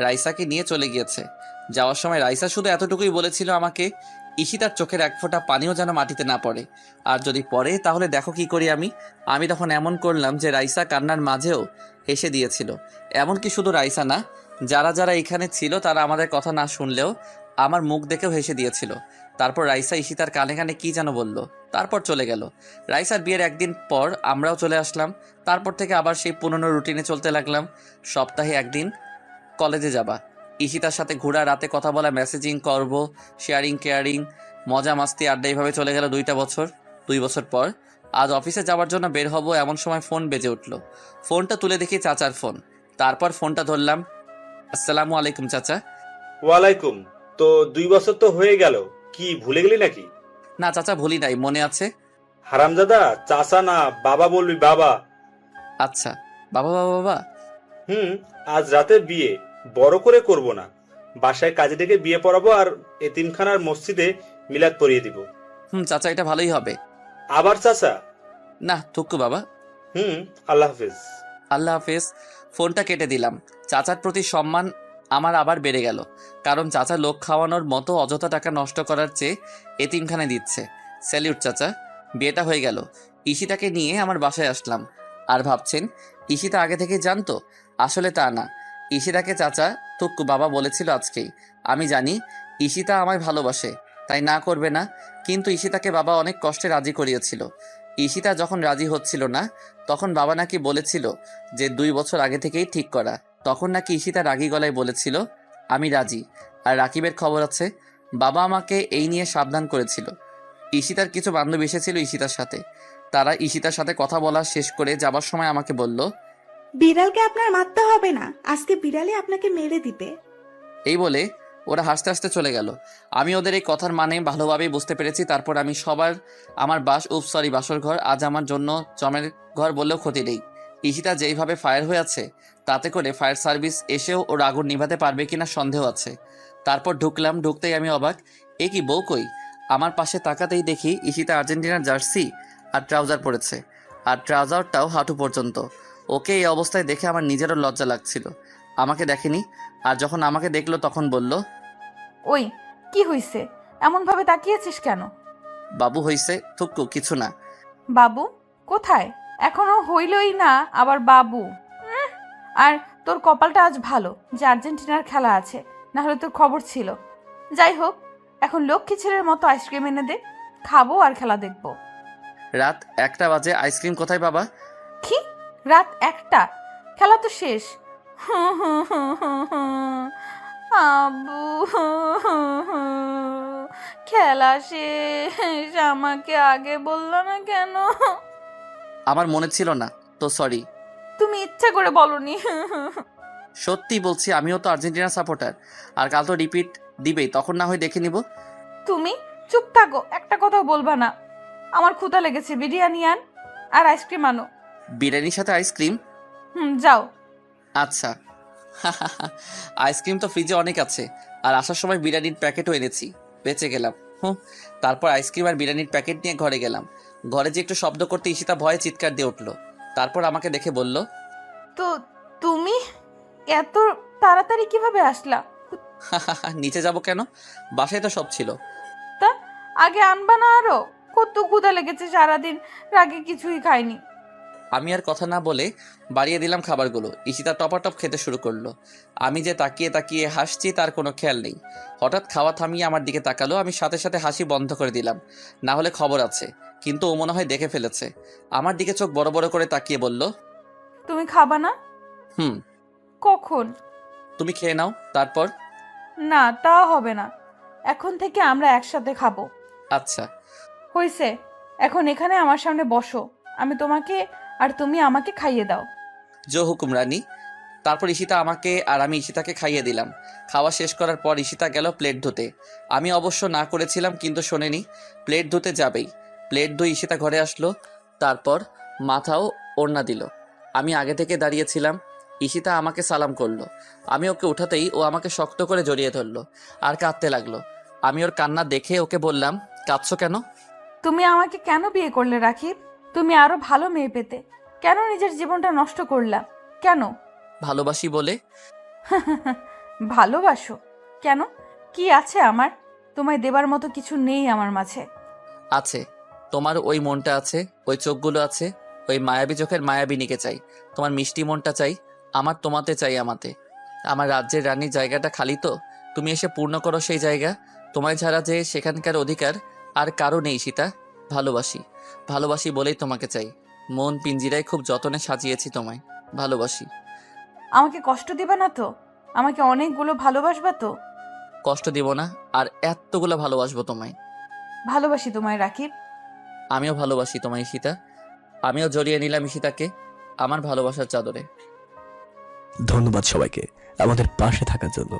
রাইসাকে নিয়ে চলে গিয়েছে। যাওয়ার সময় রাইসা শুধু এতটুকুই বলেছিল আমাকে, ঈশিতার চোখের এক ফোঁটা পানিও যেন মাটিতে না পড়ে, আর যদি পড়ে তাহলে দেখো কি করি আমি। আমি তখন এমন করলাম যে রাইসা কান্নার মাঝেও হেসে দিয়েছিল। এমনকি শুধু রাইসা না, যারা যারা এখানে ছিল তারা আমাদের কথা না শুনলেও আমার মুখ দেখেও হেসে দিয়েছিল। তারপর রাইসা ঈশিতার কানে কানে কি যেন বলল, তারপর চলে গেল। রাইসার বিয়ের একদিন পর আমরাও চলে আসলাম। তারপর থেকে আবার সেই পুরনো রুটিনে চলতে লাগলাম। সপ্তাহে একদিন কলেজে যাবা, ঈশিতার সাথে ঘোরা, রাতে কথা বলা, মেসেজিং করব, শেয়ারিং কেয়ারিং, মজা মাস্তি আড্ডা, এইভাবে চলে গেল 2টা বছর। 2 বছর পর আজ অফিসে যাওয়ার জন্য বের হব, এমন সময় ফোন বেজে উঠল। ফোনটা তুলে দেখি চাচার ফোন। তারপর ফোনটা ধরলাম। আসসালামু আলাইকুম চাচা। ওয়ালাইকুম। তো 2 বছর তো হয়ে গেল, কি ভুলে গেলি নাকি? না চাচা, ভুলি নাই, মনে আছে। হারামজাদা, চাচা না বাবা বলবি, বাবা। আচ্ছা, বাবা বাবা বাবা। আজ রাতে বিয়ে বড় করে করব না, বাসায় কাজে ডেকে বিয়ে পড়াবো আর এতিমখানার মসজিদে মিলাদ পড়িয়ে দিব। চাচা, এটা ভালোই হবে। আবার চাচা? না থুক্কু বাবা। আল্লাহ হাফেজ। আল্লাহ হাফেজ। ফোনটা কেটে দিলাম। চাচার প্রতি সম্মান আমার আবার বেড়ে গেল, কারণ চাচা লোক খাওয়ানোর মতো অযথা টাকা নষ্ট করার চেয়ে এতিমখানে দিচ্ছে। স্যালিউট চাচা। বিয়েটা হয়ে গেল, ঈশিতাকে নিয়ে আমার বাসায় আসলাম। আর ভাবছেন ঈশিতা আগে থেকে জানতো? আসলে তা না। ঈশিতাকে চাচা তুক্কু বাবা বলেছিল আজকেই। আমি জানি ঈশিতা আমায় ভালোবাসে, তাই না করবে না, কিন্তু ঈশিতাকে বাবা অনেক কষ্টে রাজি করিয়েছিল। ঈশিতা যখন রাজি হচ্ছিল না, তখন বাবা নাকি বলেছিল যে 2 বছর আগে থেকেই ঠিক করা। তখন নাকি ঈশিতা রাগী গলায় বলেছিল আমি রাজি। আর রাকিবের খবর আছে, বাবা আমাকে এই নিয়ে সাবধান করেছিল। ঈশিতার কিছু বান্ধবী এসেছিল ঈশিতার সাথে। তারা ঈশিতার সাথে কথা বলা শেষ করে যাবার সময় আমাকে বলল, বিড়ালকে আপনার মারতে হবে না, আজকে বিড়ালে আপনাকে মেরে দিবে। এই বলে ওরা হাসতে হাসতে চলে গেল। আমি ওদের এই কথার মানে ভালোভাবেই বুঝতে পেরেছি। তারপর আমি আমার বাসর ঘর আজ আমার জন্য জমের ঘর বললেও ক্ষতি নেই। ঈশিতা যেইভাবে ফায়ার হয়ে আছে, তাতে করে ফায়ার সার্ভিস এসেও ওর আগুন নিভাতে পারবে কিনা সন্দেহ আছে। তারপর ঢুকলাম, ঢুকতেই আমি অবাক, এ কি বউ কই? আমার পাশে তাকাতেই দেখি ঈশিতা আর্জেন্টিনার জার্সি আর ট্রাউজার পরেছে, আর ট্রাউজারটাও হাঁটু পর্যন্ত। ওকে এই অবস্থায় দেখে আমার নিজেরও লজ্জা লাগছিল। আমাকে দেখেনি, আর যখন আমাকে দেখলো তখন বলল, ওই কি হইছে, এমন ভাবে তাকিয়েছিস কেন? বাবু হইছে থুক্কু, কিছু না। বাবু কোথায়? এখনো হইলই না আবার বাবু। আর তোর কপালটা আজ ভালো যে আর্জেন্টিনার খেলা আছে, না হলে তোর খবর ছিল। যাই হোক, এখন লক্ষ্মী ছেলের মতো আইসক্রিম এনে দে, খাবো আর খেলা দেখবো। রাত 1টা বাজে, আইসক্রিম কোথায় বাবা? কি রাত 1টা? খেলা তো শেষ। আব্বু, খেলা শেষ, আমাকে আগে বললো না কেন? আমার মনে ছিল না তো, সরি। তুমি ইচ্ছা করে বলনি। সত্যি বলছি, আমিও তো আর্জেন্টিনা সাপোর্টার। আর কাল তো রিপিট দিবেই, তখন না হয় দেখে নিব। তুমি চুপ থাকো, একটা কথাও বলবা না। আমার ক্ষুধা লেগেছে, বিরিয়ানি আন আর আইসক্রিম আনো। বিরিয়ানির সাথে আইসক্রিম? যাও। আচ্ছা। আইসক্রিম তো ফ্রিজে অনেক আছে, আর আসার সময় বিরিয়ানির প্যাকেটও এনেছি, বেঁচে গেলাম। তারপর আইসক্রিম আর বিরিয়ানির প্যাকেট নিয়ে ঘরে গেলাম। ঘরে যে একটু শব্দ করতে ঈশিতা ভয়ে চিৎকার দিয়ে উঠলো। তারপর আমাকে দেখে বলল, তো তুমি এত তাড়াতাড়ি কিভাবে আসলা? নিচে যাব কেন? বাসায় তো সব ছিল। তা আগে আনবা না? আরো কত ক্ষুধা লেগেছে, সারাদিন রাগে কিছুই খাইনি। আমি আর কথা না বলে বাড়িয়ে দিলাম খাবারগুলো। ঈশিতা টপাটপ খেতে শুরু করলো। আমি যে তাকিয়ে তাকিয়ে হাসছি তার কোনো খেয়াল নেই। হঠাৎ খাওয়া থামিয়ে আমার দিকে তাকালো। আমি সাথে সাথে হাসি বন্ধ করে দিলাম, না হলে খবর আছে। কিন্তু ও মনে হয় দেখে ফেলেছে। আমার দিকে চোখ বড় বড় করে তাকিয়ে বলল, তুমি খাবা না? হুম। কখন? তুমি খেয়ে নাও, তারপর। না, তা হবে না, এখন থেকে আমরা একসাথে খাবো। আচ্ছা। হইছে, এখন এখানে আমার সামনে বসো, আমি তোমাকে আর তুমি আমাকে খাইয়ে দাও। জো হুকুম রানী। তারপর ঈশিতা আমাকে আর আমি ঈশিতাকে খাইয়ে দিলাম। খাওয়া শেষ করার পর ঈশিতা গেল প্লেট ধুতে। আমি অবশ্য না করেছিলাম, কিন্তু শোনেনি, প্লেট ধুতে যাবেই। প্লেট ধুয়ে ঈশিতা ঘরে আসলো, তারপর মাথাও ওড়না দিল। আমি আগে থেকে দাঁড়িয়েছিলাম। ঈশিতা আমাকে সালাম করলো। আমি ওকে উঠাতেই ও আমাকে শক্ত করে জড়িয়ে ধরলো আর কাঁদতে লাগলো। আমি ওর কান্না দেখে ওকে বললাম, কাঁদছো কেন? তুমি আমাকে কেন বিয়ে করলে রাকিব? তুমি আরো ভালো মেয়ে পেতে, কেন নিজের জীবনটা নষ্ট করলা? কেন? ভালোবাসি বলে। ভালোবাসো কেন? কি আছে আমার? তোমায় দেবার মতো কিছু নেই আমার মাঝে। আছে, তোমার ওই মনটা আছে, ওই চোখগুলো আছে, ওই মায়াবী চোখের মায়াবিনীকে চাই। তোমার মিষ্টি মনটা চাই, আমার তোমাতে চাই। আমার রাজ্যের রানীর জায়গাটা খালি তো, তুমি এসে পূর্ণ করো সেই জায়গা। তোমায় ছাড়া যে সেখানকার অধিকার আর কারো নেই সীতা। ভালোবাসি বলেই তোমাকে চাই। মন পিঞ্জিরায় খুব যতনে সাজিয়েছি তোমায়। ভালোবাসি। আমাকে কষ্ট দিবা না তো? আমাকে অনেকগুলো ভালোবাসবা তো? কষ্ট দিব না, আর এতগুলো ভালোবাসবো তোমায়। ভালোবাসি তোমায় রাকিব। আমিও ভালোবাসি তোমায় ঈশিতা। আমিও জড়িয়ে নিলাম ঈশিতাকে আমার ভালোবাসার চাদরে। ধন্যবাদ সবাইকে আমাদের পাশে থাকার জন্য।